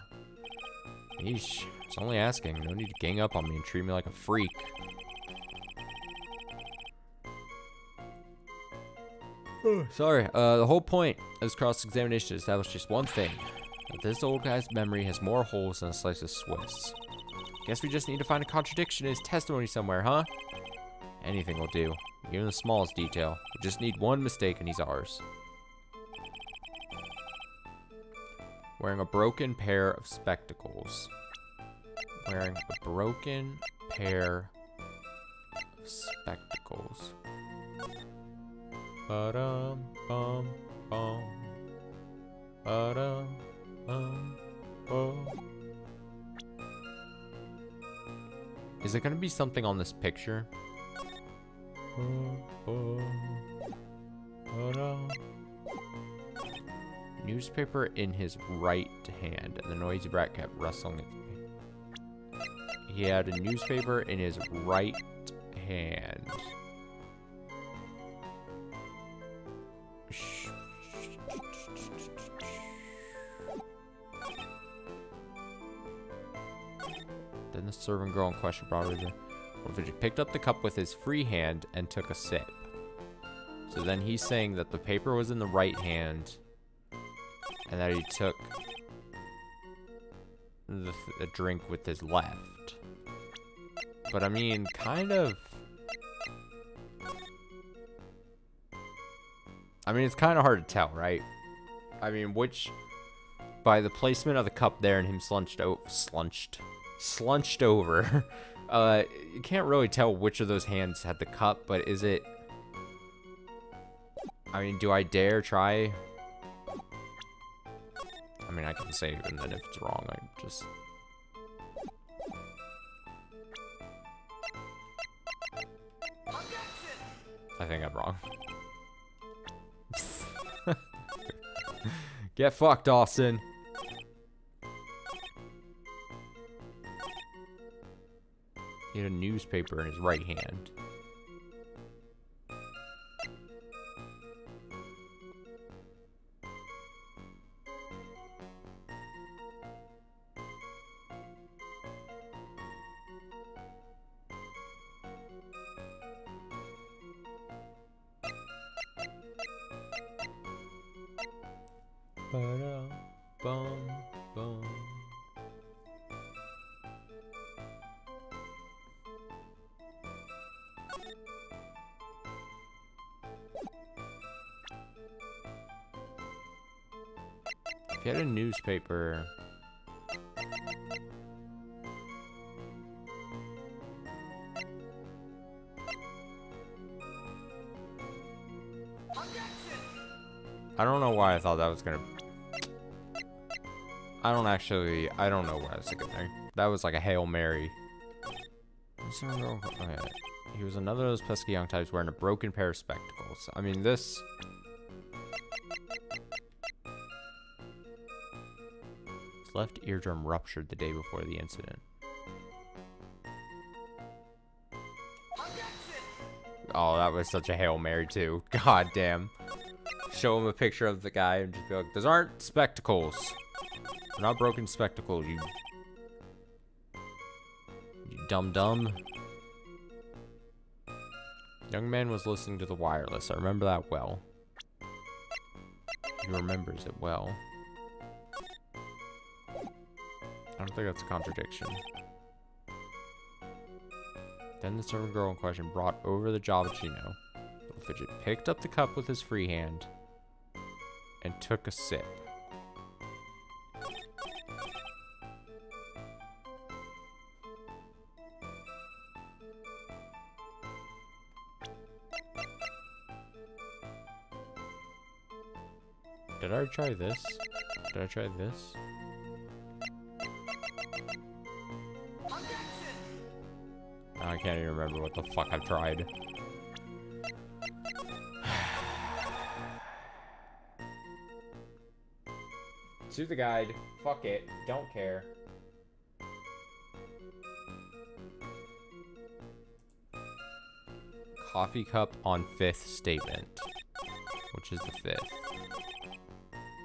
Yeesh. It's only asking. No need to gang up on me and treat me like a freak. Sorry. The whole point of this cross-examination is to establish just one thing. That this old guy's memory has more holes than a slice of Swiss. Guess we just need to find a contradiction in his testimony somewhere, huh? Anything will do. Even the smallest detail. We just need one mistake and he's ours. Wearing a broken pair of spectacles. Wearing a broken pair of spectacles. Ba-dum, bum, bum. Ba-dum, bum, bum. Is there gonna be something on this picture? newspaper in his right hand, and the noisy brat kept rustling it. He had a newspaper in his right hand. Then the servant girl in question brought her the... He picked up the cup with his free hand and took a sip. So then he's saying that the paper was in the right hand and that he took the drink with his left. But I mean, kind of... I mean, it's kind of hard to tell, right? I mean, which... By the placement of the cup there and him slunched over, you can't really tell which of those hands had the cup, but is it... I mean, do I dare try? I mean, I can say even then if it's wrong, I just... I think I'm wrong. Get fucked, Austin. He had a newspaper in his right hand. Ba-da-bum, bum. If you had a newspaper... I don't know why I thought that was gonna... I don't know why I was thinking there. That was like a Hail Mary. Okay. He was another of those pesky young types wearing a broken pair of spectacles. I mean, this... His left eardrum ruptured the day before the incident. Oh, that was such a Hail Mary, too. God damn. Show him a picture of the guy and just be like, those aren't spectacles. They're not broken spectacles, you dum-dum. Young man was listening to the wireless. I remember that well. He remembers it well. I don't think that's a contradiction. Then the servant girl in question brought over the Javachino. Little Fidget picked up the cup with his free hand and took a sip. Did I try this? Did I try this? I can't even remember what the fuck I've tried. To the guide. Fuck it. Don't care. Coffee cup on 5th statement. Which is the 5th.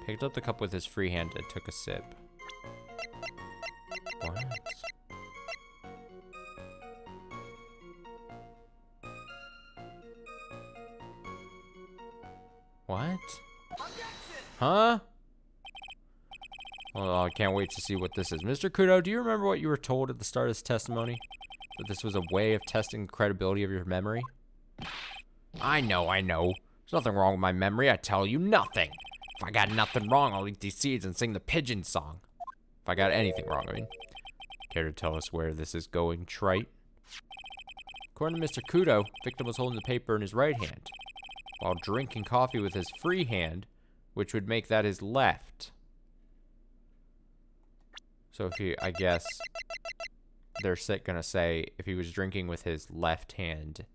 Picked up the cup with his free hand and took a sip. What? What? Huh? Well, I can't wait to see what this is. Mr. Kudo, do you remember what you were told at the start of this testimony? That this was a way of testing the credibility of your memory? I know. There's nothing wrong with my memory. I tell you nothing. If I got nothing wrong, I'll eat these seeds and sing the pigeon song. If I got anything wrong, I mean. Care to tell us where this is going, trite? According to Mr. Kudo, victim was holding the paper in his right hand, while drinking coffee with his free hand, which would make that his left. So if he, I guess, they're gonna say if he was drinking with his left hand,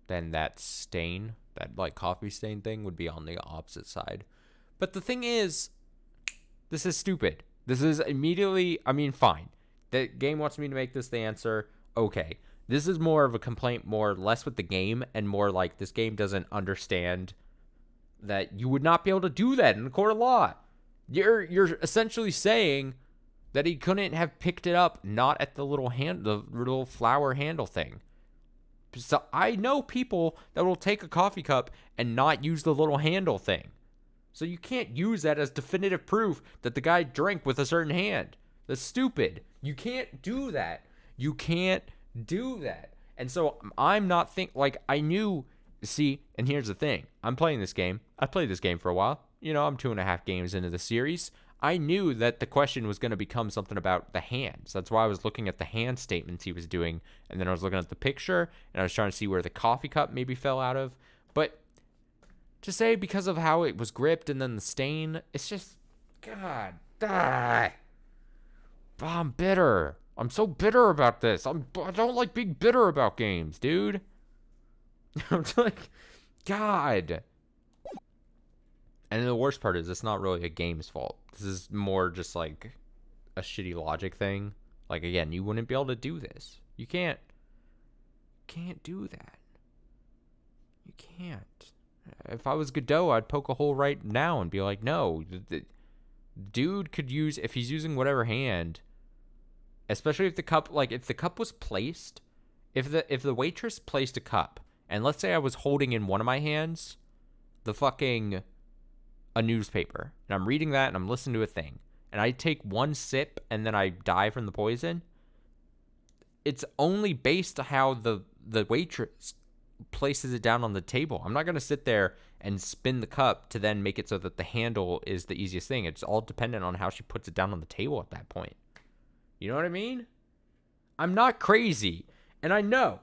then that stain, that like coffee stain thing would be on the opposite side. But the thing is, This is stupid. This is immediately, I mean, fine. The game wants me to make this the answer. Okay. This is more of a complaint, more less with the game, and more like this game doesn't understand that you would not be able to do that in a court of law. You're essentially saying that he couldn't have picked it up not at the little flower handle thing. So I know people that will take a coffee cup and not use the little handle thing. So you can't use that as definitive proof that the guy drank with a certain hand. That's stupid. You can't do that. You can't do that. And so I'm not I knew, see, and here's the thing. I'm playing this game. I played this game for a while. You know, I'm 2.5 games into the series. I knew that the question was going to become something about the hands. That's why I was looking at the hand statements he was doing. And then I was looking at the picture, and I was trying to see where the coffee cup maybe fell out of. But to say because of how it was gripped and then the stain, it's just, God, I'm bitter. I'm so bitter about this. I don't like being bitter about games, dude. I'm like, God. And the worst part is it's not really a game's fault. This is more just like a shitty logic thing. Like, again, you wouldn't be able to do this. You can't do that. You can't. If I was Godot, I'd poke a hole right now and be like, no. The dude could use, if he's using whatever hand, especially if the cup, like, if the cup was placed, if the waitress placed a cup, and let's say I was holding in one of my hands a newspaper, and I'm reading that and I'm listening to a thing, and I take one sip and then I die from the poison, it's only based on how the waitress places it down on the table. I'm not going to sit there and spin the cup to then make it so that the handle is the easiest thing. It's all dependent on how she puts it down on the table at that point. You know what I mean? I'm not crazy. And I know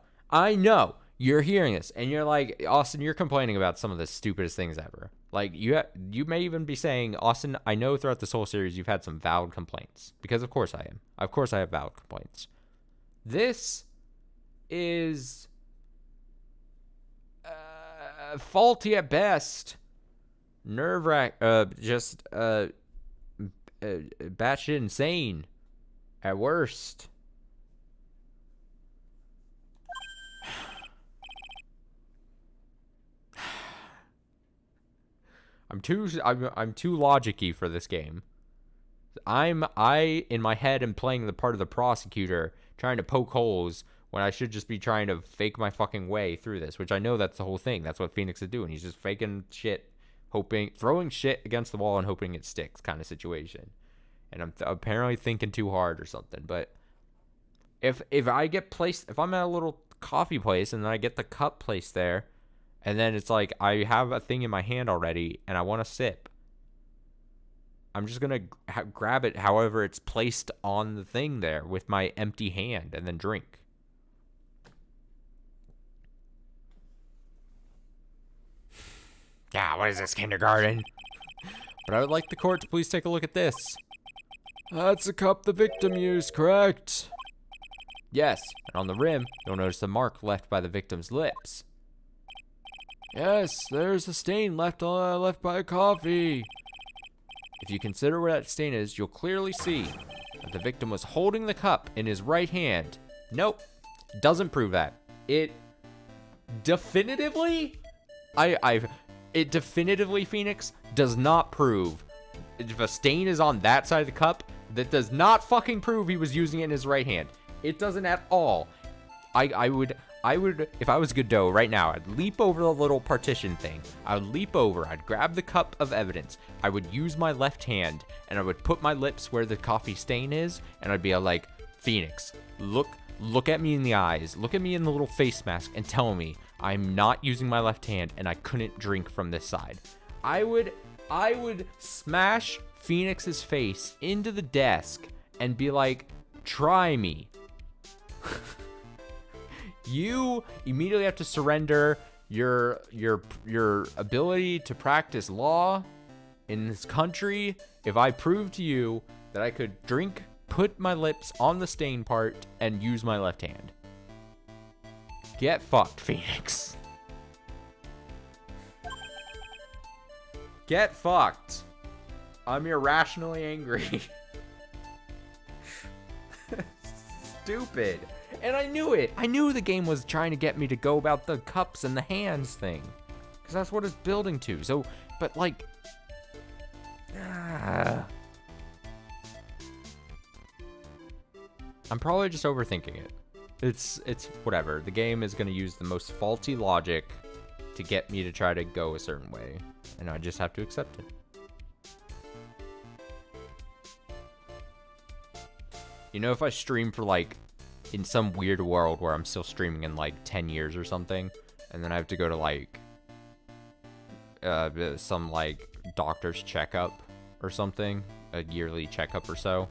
you're hearing this and you're like, Austin, you're complaining about some of the stupidest things ever. Like, you may even be saying, Austin, I know throughout this whole series you've had some valid complaints. Because of course I am. Of course I have valid complaints. This is faulty at best. Just batshit insane at worst. I'm too logic-y for this game. I in my head am playing the part of the prosecutor trying to poke holes when I should just be trying to fake my fucking way through this, which I know that's the whole thing. That's what Phoenix is doing. He's just faking shit, throwing shit against the wall and hoping it sticks kind of situation. And I'm apparently thinking too hard or something. But if I get placed, if I'm at a little coffee place and then I get the cup placed there, and then it's like I have a thing in my hand already and I want to sip, I'm just going to grab it however it's placed on the thing there with my empty hand and then drink. Yeah, what is this, kindergarten? But I would like the court to please take a look at this. That's a cup the victim used, correct? Yes, and on the rim, you'll notice the mark left by the victim's lips. Yes, there's a stain left by a coffee. If you consider where that stain is, you'll clearly see that the victim was holding the cup in his right hand. Nope, doesn't prove that. It definitively, Phoenix, does not prove. If a stain is on that side of the cup, that does not fucking prove he was using it in his right hand. It doesn't at all. I would, if I was Godot right now, I'd leap over the little partition thing. I would leap over, I'd grab the cup of evidence. I would use my left hand, and I would put my lips where the coffee stain is, and I'd be like, Phoenix, look at me in the eyes, look at me in the little face mask, and tell me I'm not using my left hand, and I couldn't drink from this side. I would smash Phoenix's face into the desk, and be like, try me. You immediately have to surrender your ability to practice law in this country if I prove to you that I could drink, put my lips on the stain part, and use my left hand. Get fucked, Phoenix. Get fucked. I'm irrationally angry. Stupid. And I knew it. I knew the game was trying to get me to go about the cups and the hands thing. Because that's what it's building to. So, but like... I'm probably just overthinking it. It's whatever. The game is going to use the most faulty logic to get me to try to go a certain way. And I just have to accept it. You know, if I stream for like, in some weird world where I'm still streaming in like 10 years or something, and then I have to go to like, some like doctor's checkup or something, a yearly checkup or so,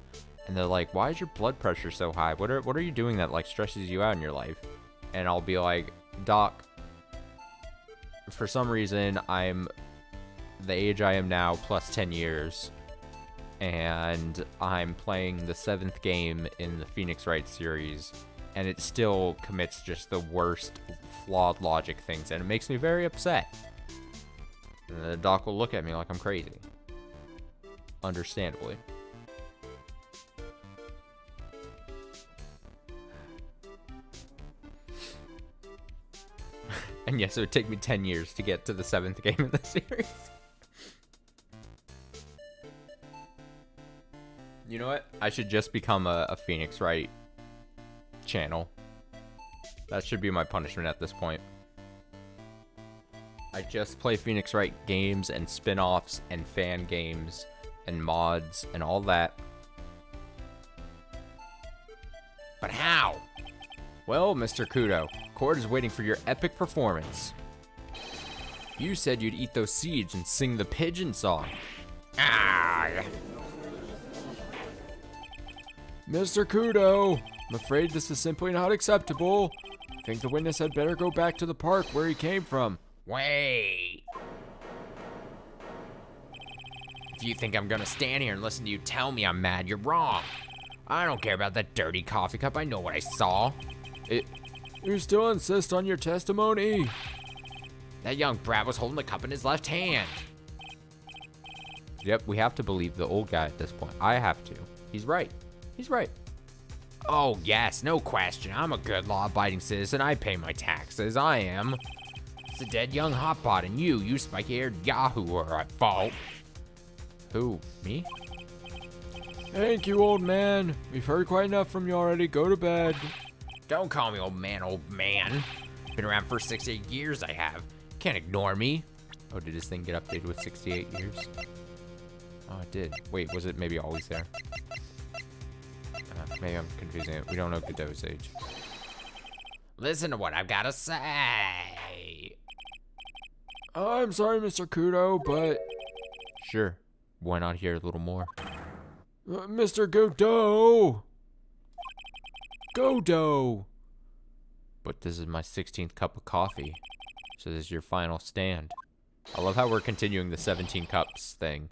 and they're like, why is your blood pressure so high? What are you doing that like stresses you out in your life? And I'll be like, doc, for some reason I'm the age I am now plus 10 years, and I'm playing the 7th game in the Phoenix Wright series, and it still commits just the worst flawed logic things, and it makes me very upset. And the doc will look at me like I'm crazy. Understandably. And yes, it would take me 10 years to get to the 7th game in the series. You know what? I should just become a Phoenix Wright channel. That should be my punishment at this point. I just play Phoenix Wright games and spin-offs and fan games and mods and all that. But how? Well, Mr. Kudo, Cord is waiting for your epic performance. You said you'd eat those seeds and sing the pigeon song. Ah! Mr. Kudo, I'm afraid this is simply not acceptable. I think the witness had better go back to the park where he came from. Wait. If you think I'm gonna stand here and listen to you tell me I'm mad, you're wrong. I don't care about that dirty coffee cup. I know what I saw. You still insist on your testimony? That young brat was holding the cup in his left hand. Yep, we have to believe the old guy at this point. I have to. He's right. He's right. Oh, yes, no question. I'm a good law-abiding citizen. I pay my taxes. I am. It's a dead young hotpot, and you spiky-haired yahoo are at fault. Who, me? Thank you, old man. We've heard quite enough from you already. Go to bed. Don't call me old man. Been around for 68 years, I have. Can't ignore me. Oh, did this thing get updated with 68 years? Oh, it did. Wait, was it maybe always there? Maybe I'm confusing it. We don't know Godot's age. Listen to what I've got to say. I'm sorry, Mr. Kudo, but... Sure. Why not hear a little more? Mr. Godot! Godot! But this is my 16th cup of coffee. So this is your final stand. I love how we're continuing the 17 cups thing.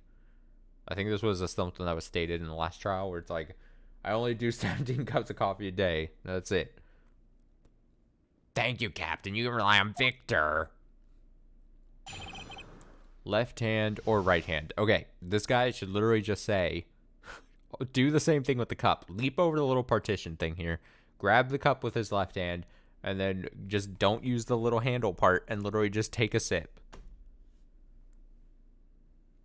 I think this was something that was stated in the last trial where it's like, I only do 17 cups of coffee a day. That's it. Thank you, Captain. You can rely on Victor. Left hand or right hand. Okay, this guy should literally just say, do the same thing with the cup. Leap over the little partition thing here. Grab the cup with his left hand, and then just don't use the little handle part and literally just take a sip.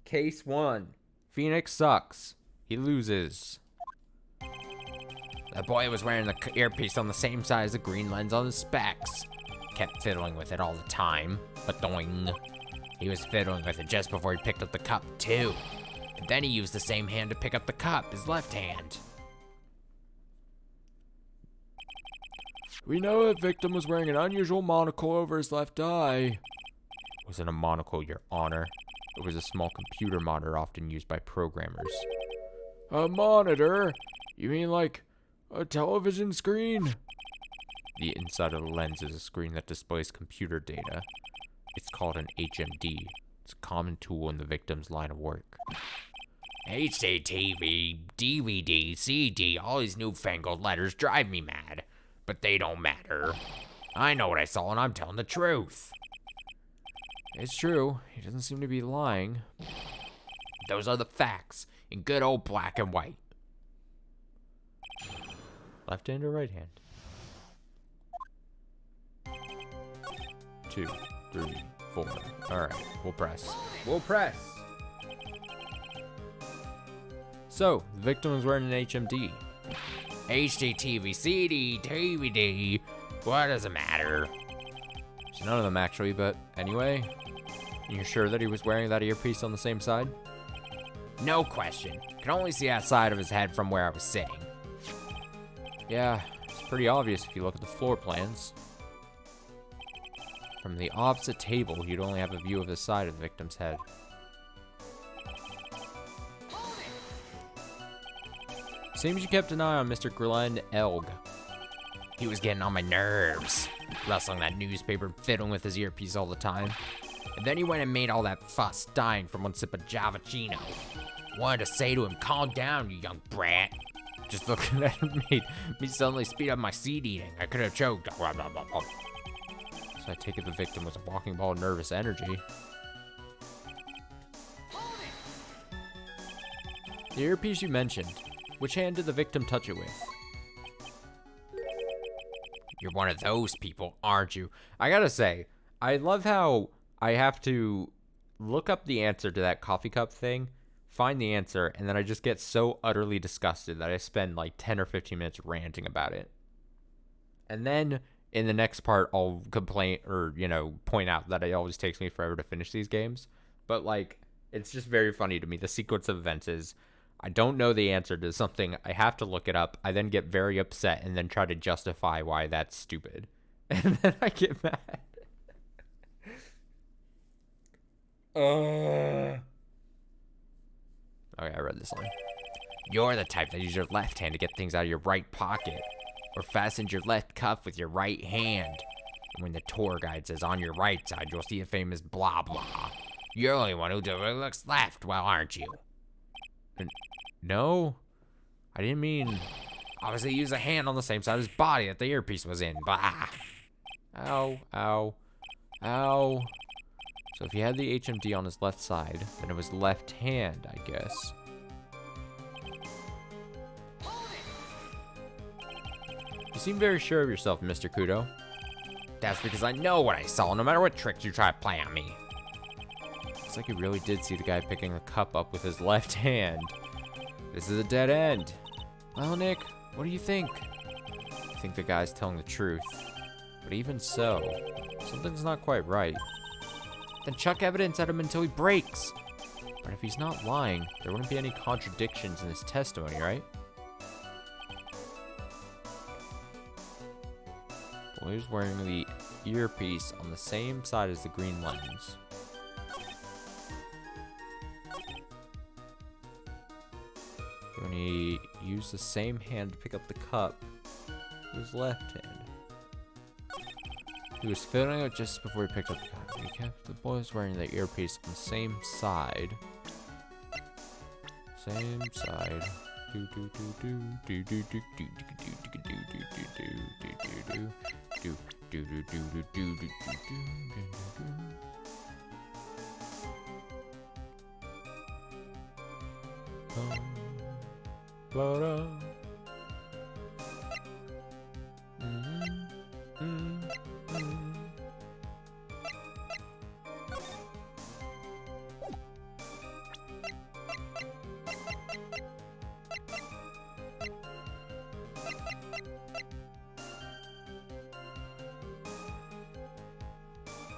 Case 1. Phoenix sucks. He loses. The boy was wearing the earpiece on the same side as the green lens on his specs. Kept fiddling with it all the time. But doing. He was fiddling with it just before he picked up the cup, too. And then he used the same hand to pick up the cup, his left hand. We know that victim was wearing an unusual monocle over his left eye. It wasn't a monocle, Your Honor. It was a small computer monitor often used by programmers. A monitor? You mean like a television screen? The inside of the lens is a screen that displays computer data. It's called an HMD. It's a common tool in the victim's line of work. HDTV, DVD, CD, all these newfangled letters drive me mad. But they don't matter. I know what I saw and I'm telling the truth. It's true. He doesn't seem to be lying. Those are the facts in good old black and white. Left hand or right hand? 2, 3, 4. Alright, we'll press. We'll press! So, the victim was wearing an HMD. HDTV, CD, DVD. What does it matter? So none of them actually, but anyway. You're sure that he was wearing that earpiece on the same side? No question. Could only see that side of his head from where I was sitting. Yeah, it's pretty obvious if you look at the floor plans. From the opposite table, you'd only have a view of the side of the victim's head. Seems you kept an eye on Mr. Glenn Elg. He was getting on my nerves, rustling that newspaper, fiddling with his earpiece all the time. And then he went and made all that fuss, dying from one sip of Javachino. Wanted to say to him, calm down, you young brat. Just looking at him made me suddenly speed up my seed eating. I could have choked. So I take it the victim was a walking ball of nervous energy. The earpiece you mentioned, which hand did the victim touch it with? You're one of those people, aren't you? I gotta say, I love how I have to look up the answer to that coffee cup thing, find the answer, and then I just get so utterly disgusted that I spend like 10 or 15 minutes ranting about it. And then in the next part, I'll complain or, point out that it always takes me forever to finish these games. But like, it's just very funny to me. The sequence of events is, I don't know the answer to something. I have to look it up. I then get very upset and then try to justify why that's stupid. And then I get mad. Okay, I read this line. You're the type that uses your left hand to get things out of your right pocket, or fastens your left cuff with your right hand. And when the tour guide says on your right side, you'll see a famous blah blah. You're the only one who looks left, well, aren't you? No, I didn't mean. Obviously, use a hand on the same side of his body that the earpiece was in. Bah. Ow, ow, ow. So if he had the HMD on his left side, then it was left hand, I guess. You seem very sure of yourself, Mr. Kudo. That's because I know what I saw, no matter what tricks you try to play on me. Looks like you really did see the guy picking the cup up with his left hand. This is a dead end. Well, Nick, what do you think? I think the guy's telling the truth. But even so, something's not quite right. Then chuck evidence at him until he breaks. But if he's not lying, there wouldn't be any contradictions in his testimony, right? Boy was wearing the earpiece on the same side as the green lens. When he used the same hand to pick up the cup, his left hand. He was filling it just before he picked up the cup. The boy was wearing the earpiece on the same side. Same side. Do do do do do do do do do do do do do do do do do.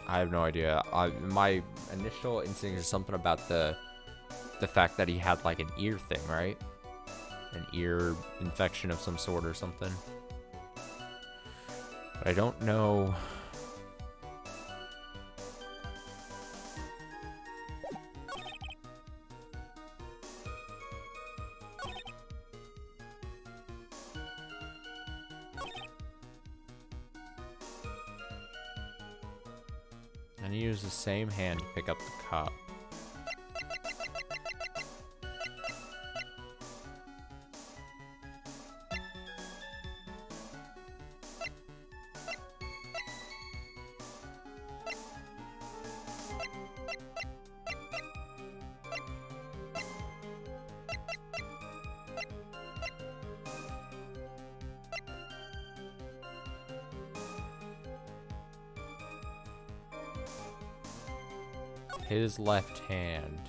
I have no idea. My initial instinct is something about the fact that he had like an ear thing, right? An ear infection of some sort or something. But I don't know. And he used the same hand to pick up the cup. His left hand.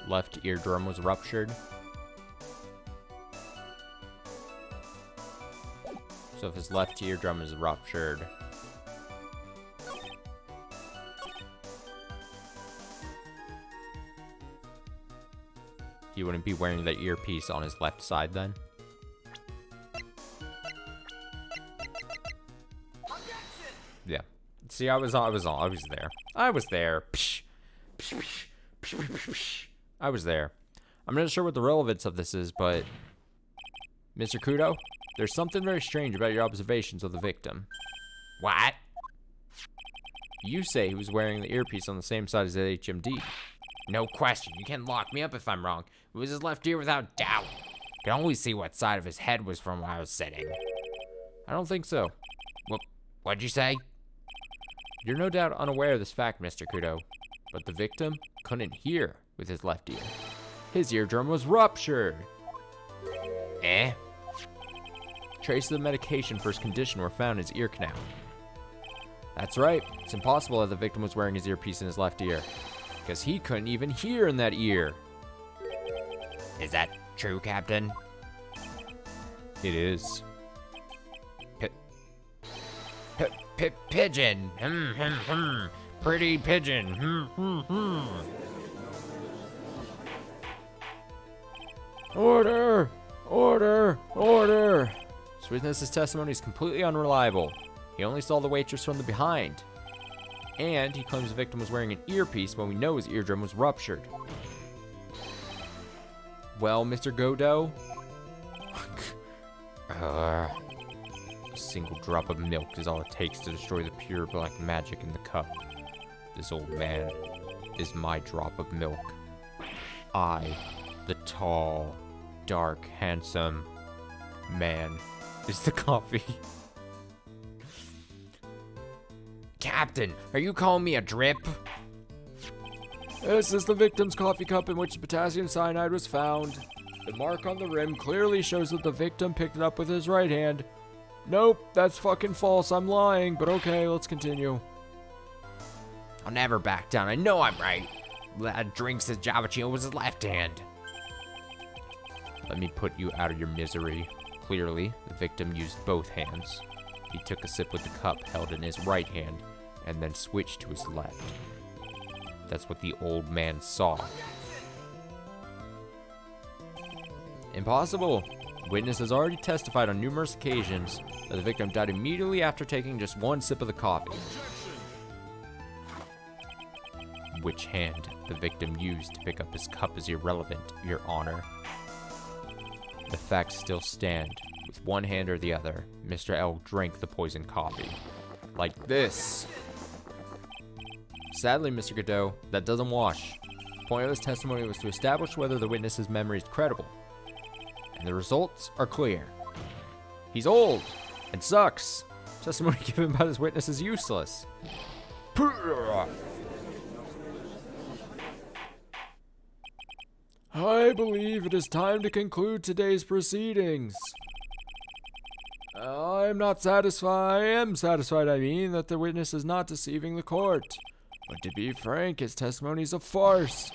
Left eardrum was ruptured. So if his left eardrum is ruptured, he wouldn't be wearing the earpiece on his left side then. Yeah. See, I was there. I was there. I was there. I'm not sure what the relevance of this is, but Mr. Kudo, there's something very strange about your observations of the victim. What? You say he was wearing the earpiece on the same side as the HMD. No question. You can't lock me up if I'm wrong. It was his left ear without doubt. I could only see what side of his head was from where I was sitting. I don't think so. What'd you say? You're no doubt unaware of this fact, Mr. Kudo, but the victim couldn't hear with his left ear. His eardrum was ruptured. Eh? Traces of medication for his condition were found in his ear canal. That's right. It's impossible that the victim was wearing his earpiece in his left ear, because he couldn't even hear in that ear. Is that true, Captain? It is. Pigeon. Pretty pigeon. Order! Order! Order! This witness's testimony is completely unreliable. He only saw the waitress from the behind. And he claims the victim was wearing an earpiece when we know his eardrum was ruptured. Well, Mr. Godot? A single drop of milk is all it takes to destroy the pure black magic in the cup. This old man is my drop of milk. I, the tall, dark, handsome man, is the coffee. Captain, are you calling me a drip? This is the victim's coffee cup in which the potassium cyanide was found. The mark on the rim clearly shows that the victim picked it up with his right hand. Nope, that's fucking false. I'm lying, but okay, let's continue. I'll never back down. I know I'm right. Lad drinks his Javachino with his left hand. Let me put you out of your misery. Clearly, the victim used both hands. He took a sip with the cup held in his right hand and then switched to his left. That's what the old man saw. Impossible. Witness has already testified on numerous occasions that the victim died immediately after taking just one sip of the coffee. Which hand the victim used to pick up his cup is irrelevant, Your Honor. The facts still stand. With one hand or the other, Mr. L drank the poisoned coffee. Like this. Sadly, Mr. Godot, that doesn't wash. The point of this testimony was to establish whether the witness's memory is credible. And the results are clear. He's old and sucks. Testimony given by this witness is useless. I believe it is time to conclude today's proceedings. I am satisfied, that the witness is not deceiving the court. But to be frank, his testimony is a farce.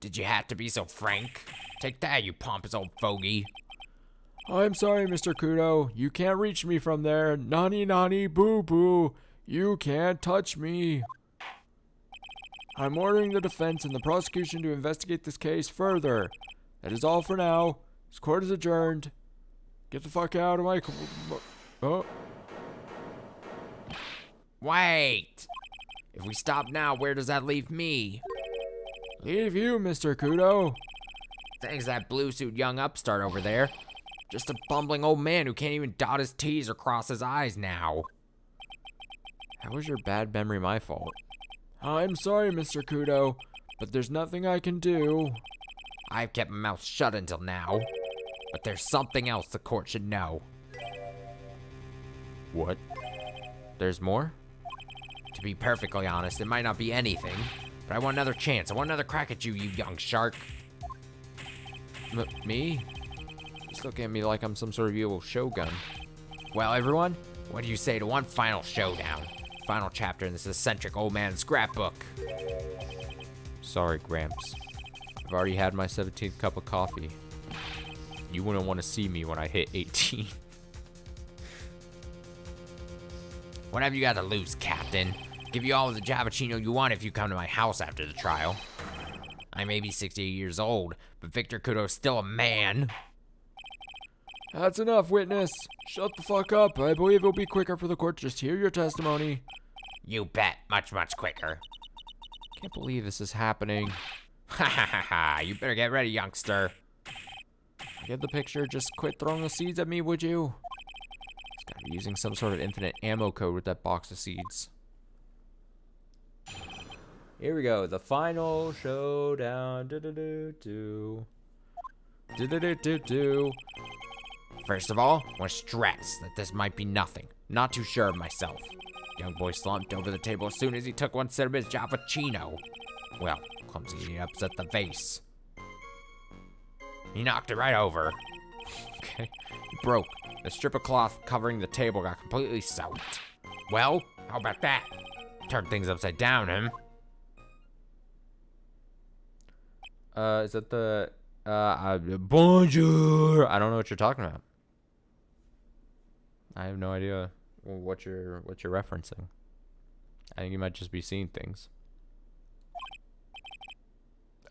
Did you have to be so frank? Take that, you pompous old fogey. I'm sorry, Mr. Kudo. You can't reach me from there. Nani boo boo. You can't touch me. I'm ordering the defense and the prosecution to investigate this case further. That is all for now. This court is adjourned. Get the fuck out of my... Oh. Wait! If we stop now, where does that leave me? Leave you, Mr. Kudo. Thanks to that blue-suit young upstart over there. Just a bumbling old man who can't even dot his T's or cross his I's now. How was your bad memory my fault? I'm sorry, Mr. Kudo, but there's nothing I can do. I've kept my mouth shut until now, but there's something else the court should know. What? There's more? To be perfectly honest, it might not be anything, but I want another chance. I want another crack at you, you young shark. Me? He's looking at me like I'm some sort of evil shogun. Well, everyone, what do you say to one final showdown? Final chapter in this eccentric old man's scrapbook. Sorry, Gramps. I've already had my 17th cup of coffee. You wouldn't want to see me when I hit 18. What have you got to lose, Captain? Give you all the Javachino you want if you come to my house after the trial. I may be 68 years old, but Victor Kudo's still a man. That's enough, witness. Shut the fuck up. I believe it'll be quicker for the court to just hear your testimony. You bet. Much, much quicker. Can't believe this is happening. Ha ha ha ha. You better get ready, youngster. I get the picture. Just quit throwing the seeds at me, would you? He's gotta be using some sort of infinite ammo code with that box of seeds. Here we go. The final showdown. Do-do-do-do. Do-do-do-do-do. First of all, I want to stress that this might be nothing. Not too sure of myself. Young boy slumped over the table as soon as he took one sip of his Javachino. Well, clumsily he upset the vase. He knocked it right over. Okay. It broke. The strip of cloth covering the table got completely soaked. Well, how about that? Turned things upside down, him. Is that the, bonjour? I don't know what you're talking about. I have no idea what you're referencing. I think you might just be seeing things.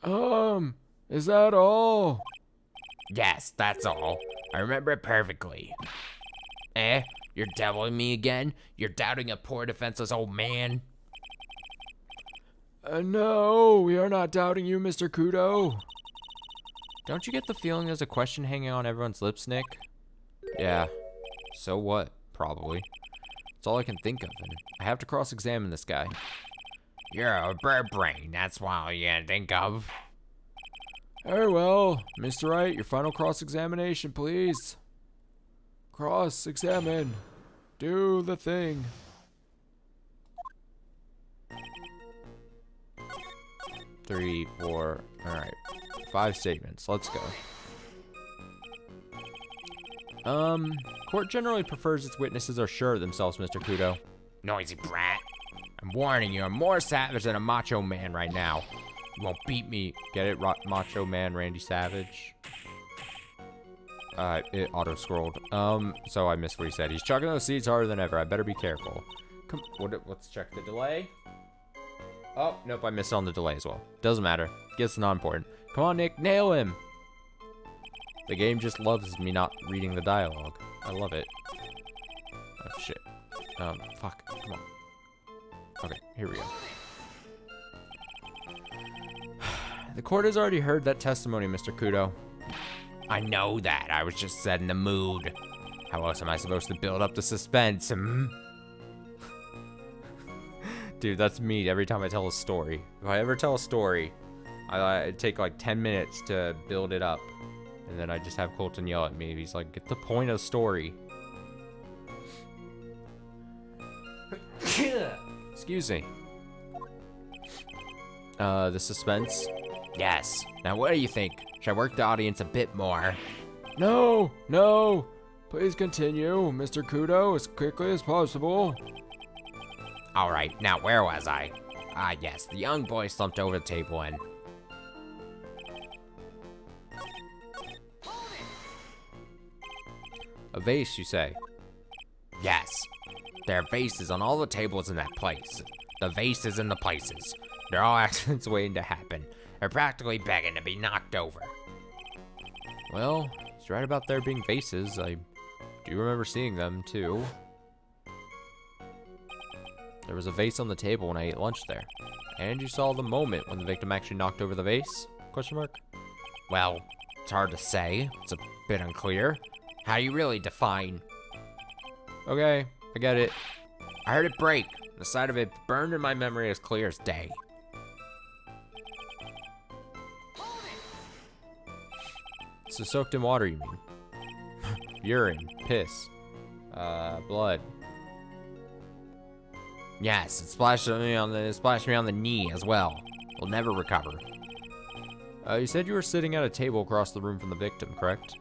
Is that all? Yes, that's all. I remember it perfectly. Eh? You're doubting me again? You're doubting a poor defenseless old man? No, we are not doubting you, Mr. Kudo. Don't you get the feeling there's a question hanging on everyone's lips, Nick? Yeah. So what? Probably. That's all I can think of, and I have to cross-examine this guy. You're a bird brain, that's all you can think of. Very well. Mr. Wright, your final cross-examination, please. Cross-examine. Do the thing. Three, four, alright. 5 statements. Let's go. Court generally prefers its witnesses are sure of themselves, Mr. Kudo. Noisy brat. I'm warning you, I'm more savage than a macho man right now. You won't beat me. Get it, Macho Man Randy Savage? It auto-scrolled. So I missed what he said. He's chucking those seeds harder than ever. I better be careful. Come, let's check the delay. Oh, nope, I missed on the delay as well. Doesn't matter. Guess not important. Come on, Nick, nail him! The game just loves me not reading the dialogue. I love it. Oh, shit. Fuck. Come on. Okay, here we go. The court has already heard that testimony, Mr. Kudo. I know that. I was just setting the mood. How else am I supposed to build up the suspense? Dude, that's me every time I tell a story. If I ever tell a story, I take like 10 minutes to build it up. And then I just have Colton yell at me. He's like, get the point of the story. Excuse me. The suspense? Yes. Now what do you think? Should I work the audience a bit more? No, no. Please continue, Mr. Kudo, as quickly as possible. Alright, now where was I? Ah yes, the young boy slumped over the table and... A vase, you say? Yes. There are vases on all the tables in that place. The vases in the places. They're all accidents waiting to happen. They're practically begging to be knocked over. Well, he's right about there being vases. I do remember seeing them, too. There was a vase on the table when I ate lunch there. And you saw the moment when the victim actually knocked over the vase? Question mark? Well, it's hard to say. It's a bit unclear. How do you really define? Okay, I get it. I heard it break. The sight of it burned in my memory as clear as day. So soaked in water, you mean? Urine, piss, blood. Yes, it splashed me on the knee as well. We'll never recover. You said you were sitting at a table across the room from the victim, correct?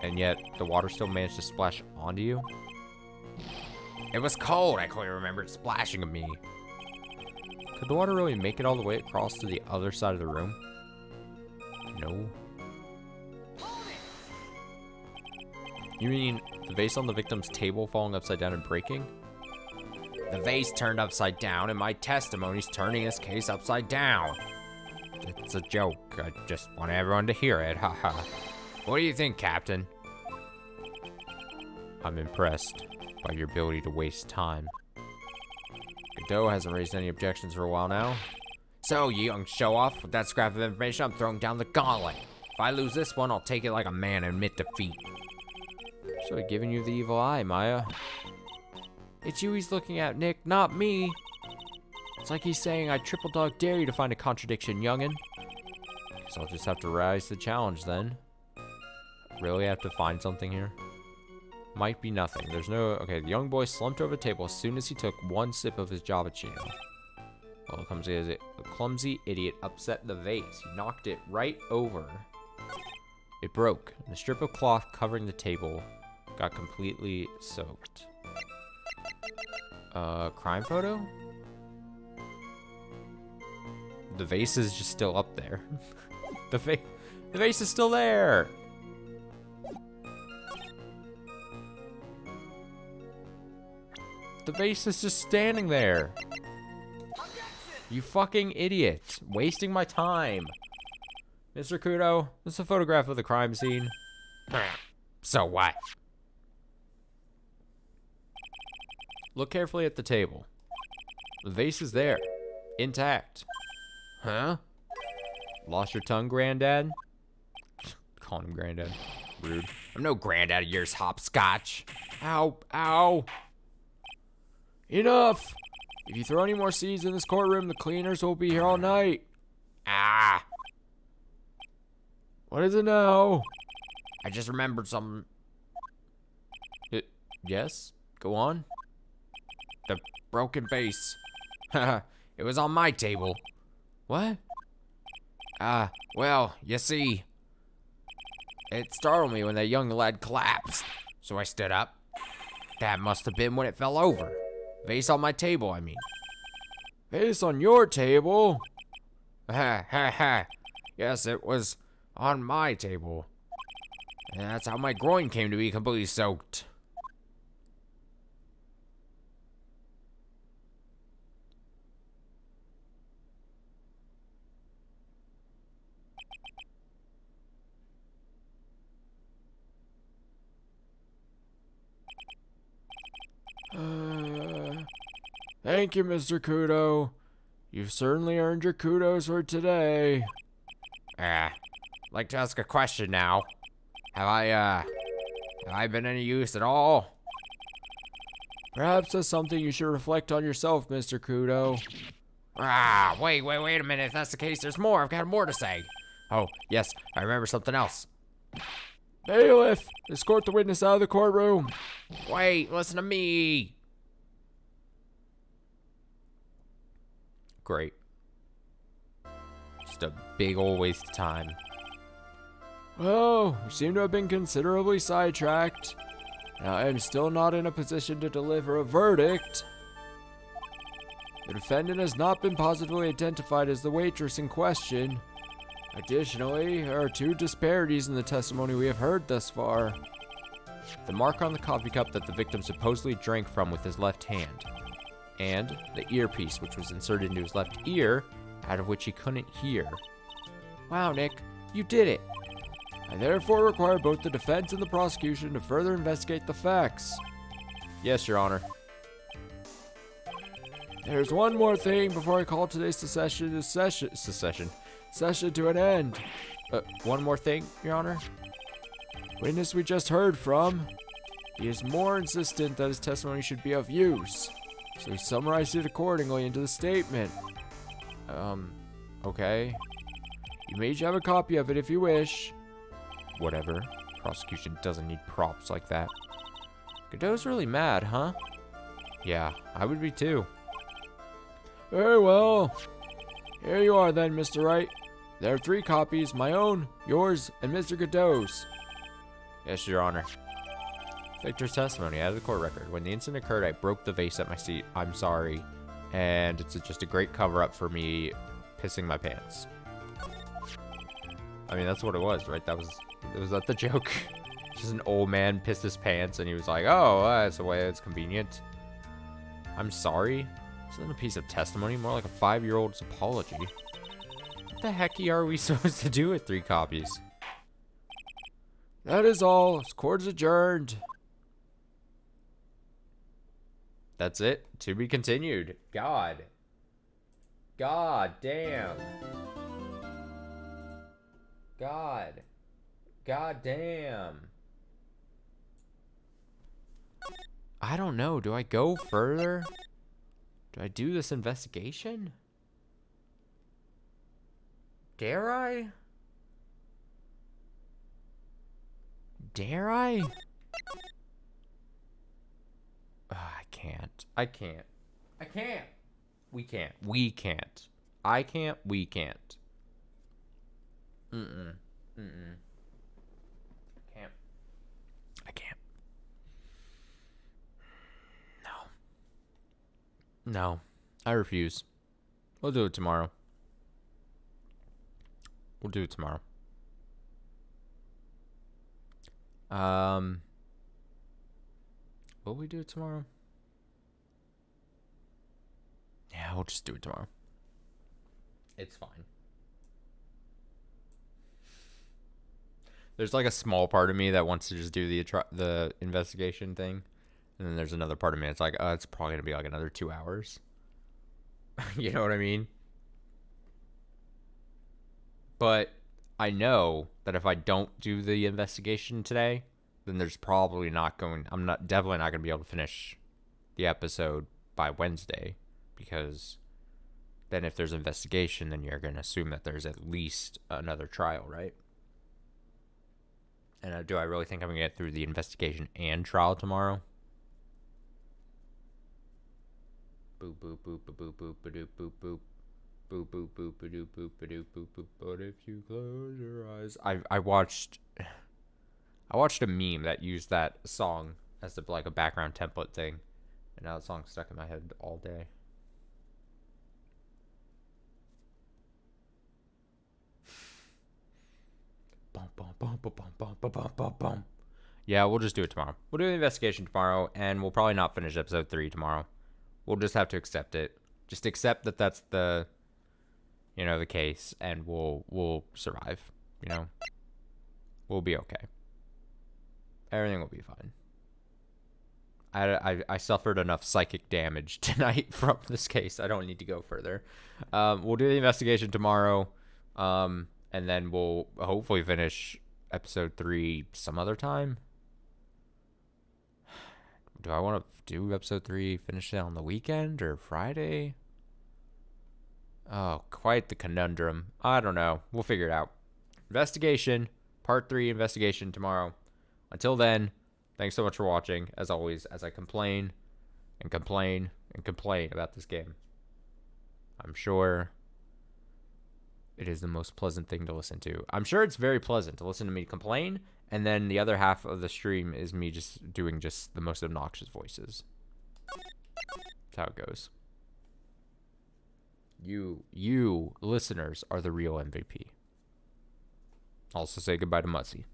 And yet, the water still managed to splash onto you? It was cold. I clearly remember it splashing on me. Could the water really make it all the way across to the other side of the room? No. You mean the vase on the victim's table falling upside down and breaking? The vase turned upside down, and my testimony's turning this case upside down. It's a joke. I just want everyone to hear it. Haha. What do you think, Captain? I'm impressed by your ability to waste time. Godot hasn't raised any objections for a while now. So, you young show-off, with that scrap of information, I'm throwing down the gauntlet. If I lose this one, I'll take it like a man and admit defeat. Should have given you the evil eye, Maya. It's you he's looking at, Nick, not me. It's like he's saying I triple dog dare you to find a contradiction, youngin'. Guess I'll just have to rise to the challenge then. Really have to find something here? Might be nothing. There's no... Okay, the young boy slumped over the table as soon as he took one sip of his Javachino. Well, the clumsy idiot upset the vase. He knocked it right over. It broke, and the strip of cloth covering the table got completely soaked. Crime photo? The vase is just still up there. The vase is still there! The vase is just standing there. You fucking idiot. Wasting my time. Mr. Kudo, this is a photograph of the crime scene. So what? Look carefully at the table. The vase is there. Intact. Huh? Lost your tongue, Granddad? Calling him Granddad. Rude. I'm no granddad of yours, hopscotch. Ow, ow. Enough! If you throw any more seeds in this courtroom, the cleaners will be here all night. Ah. What is it now? I just remembered something. Yes? Go on. The broken vase. It was on my table. What? Well, you see, it startled me when that young lad collapsed. So I stood up. That must have been when it fell over. Vase on my table, I mean. Vase on your table? Ha ha ha. Yes, it was on my table. And that's how my groin came to be completely soaked. Thank you, Mr. Kudo. You've certainly earned your kudos for today. Like to ask a question now. Have I been any use at all? Perhaps that's something you should reflect on yourself, Mr. Kudo. Wait a minute. If that's the case, there's more. I've got more to say. Oh, yes, I remember something else. Bailiff, escort the witness out of the courtroom. Wait, listen to me. Great. Just a big old waste of time. Oh, you seem to have been considerably sidetracked. Now, I am still not in a position to deliver a verdict. The defendant has not been positively identified as the waitress in question. Additionally, there are two disparities in the testimony we have heard thus far. The mark on the coffee cup that the victim supposedly drank from with his left hand, and the earpiece which was inserted into his left ear, out of which he couldn't hear. Wow, Nick, you did it! I therefore require both the defense and the prosecution to further investigate the facts. Yes, Your Honor. There's one more thing before I call today's session to an end. One more thing, Your Honor. Witness we just heard from, he is more insistent that his testimony should be of use, so he summarized it accordingly into the statement. Okay. You may each have a copy of it if you wish. Whatever. Prosecution doesn't need props like that. Godot's really mad, huh? Yeah, I would be too. Very well. Here you are then, Mr. Wright. There are 3 copies, my own, yours, and Mr. Godot's. Yes, Your Honor. Victor's testimony out of the court record. When the incident occurred, I broke the vase at my seat. I'm sorry. And it's just a great cover-up for me pissing my pants. I mean, that's what it was, right? Was that the joke? Just an old man pissed his pants, and he was like, oh, that's the way it's convenient. I'm sorry? It's not a piece of testimony, more like a 5-year-old's apology. What the heck are we supposed to do with 3 copies? That is all. Court's adjourned. That's it. To be continued. God. God damn. God. God damn. I don't know. Do I go further? Do I do this investigation? Dare I? Dare I? I can't. I can't. I can't. We can't. We can't. I can't. We can't. Mm-mm. Mm-mm. Can't. I can't. No. No. I refuse. We'll do it tomorrow. We'll do it tomorrow. Will we do it tomorrow? Yeah, we'll just do it tomorrow. It's fine. There's like a small part of me that wants to just do the investigation thing, and then there's another part of me that's like, oh, it's probably gonna be like another 2 hours. You know what I mean? But I know that if I don't do the investigation today, then there's probably definitely not going to be able to finish the episode by Wednesday, because then if there's investigation, then you're going to assume that there's at least another trial, right? And do I really think I'm going to get through the investigation and trial tomorrow? Boop, boop, boop, boop, boop, boop, boop, boop, boop. Boop, boop, boop, boop, boop, boop, boop, boop. But if you close your eyes, I watched a meme that used that song as like a background template thing, and now the song's stuck in my head all day. Bum, bum, bum, bum, bum, bum, bum, bum, bum. Yeah, we'll just do it tomorrow. We'll do the investigation tomorrow, and we'll probably not finish episode 3 tomorrow. We'll just have to accept it. Just accept that that's the case, and we'll survive. We'll be okay. Everything will be fine. I suffered enough psychic damage tonight from this case. I don't need to go further. We'll do the investigation tomorrow, and then we'll hopefully finish episode 3 some other time. Do I want to do episode 3, finish it on the weekend or Friday? Oh, quite the conundrum. I don't know. We'll figure it out. Investigation, part 3 investigation tomorrow. Until then, thanks so much for watching. As always, as I complain and complain and complain about this game, I'm sure it is the most pleasant thing to listen to. I'm sure it's very pleasant to listen to me complain, and then the other half of the stream is me just doing just the most obnoxious voices. That's how it goes. You listeners are the real MVP. Also say goodbye to Muzzy.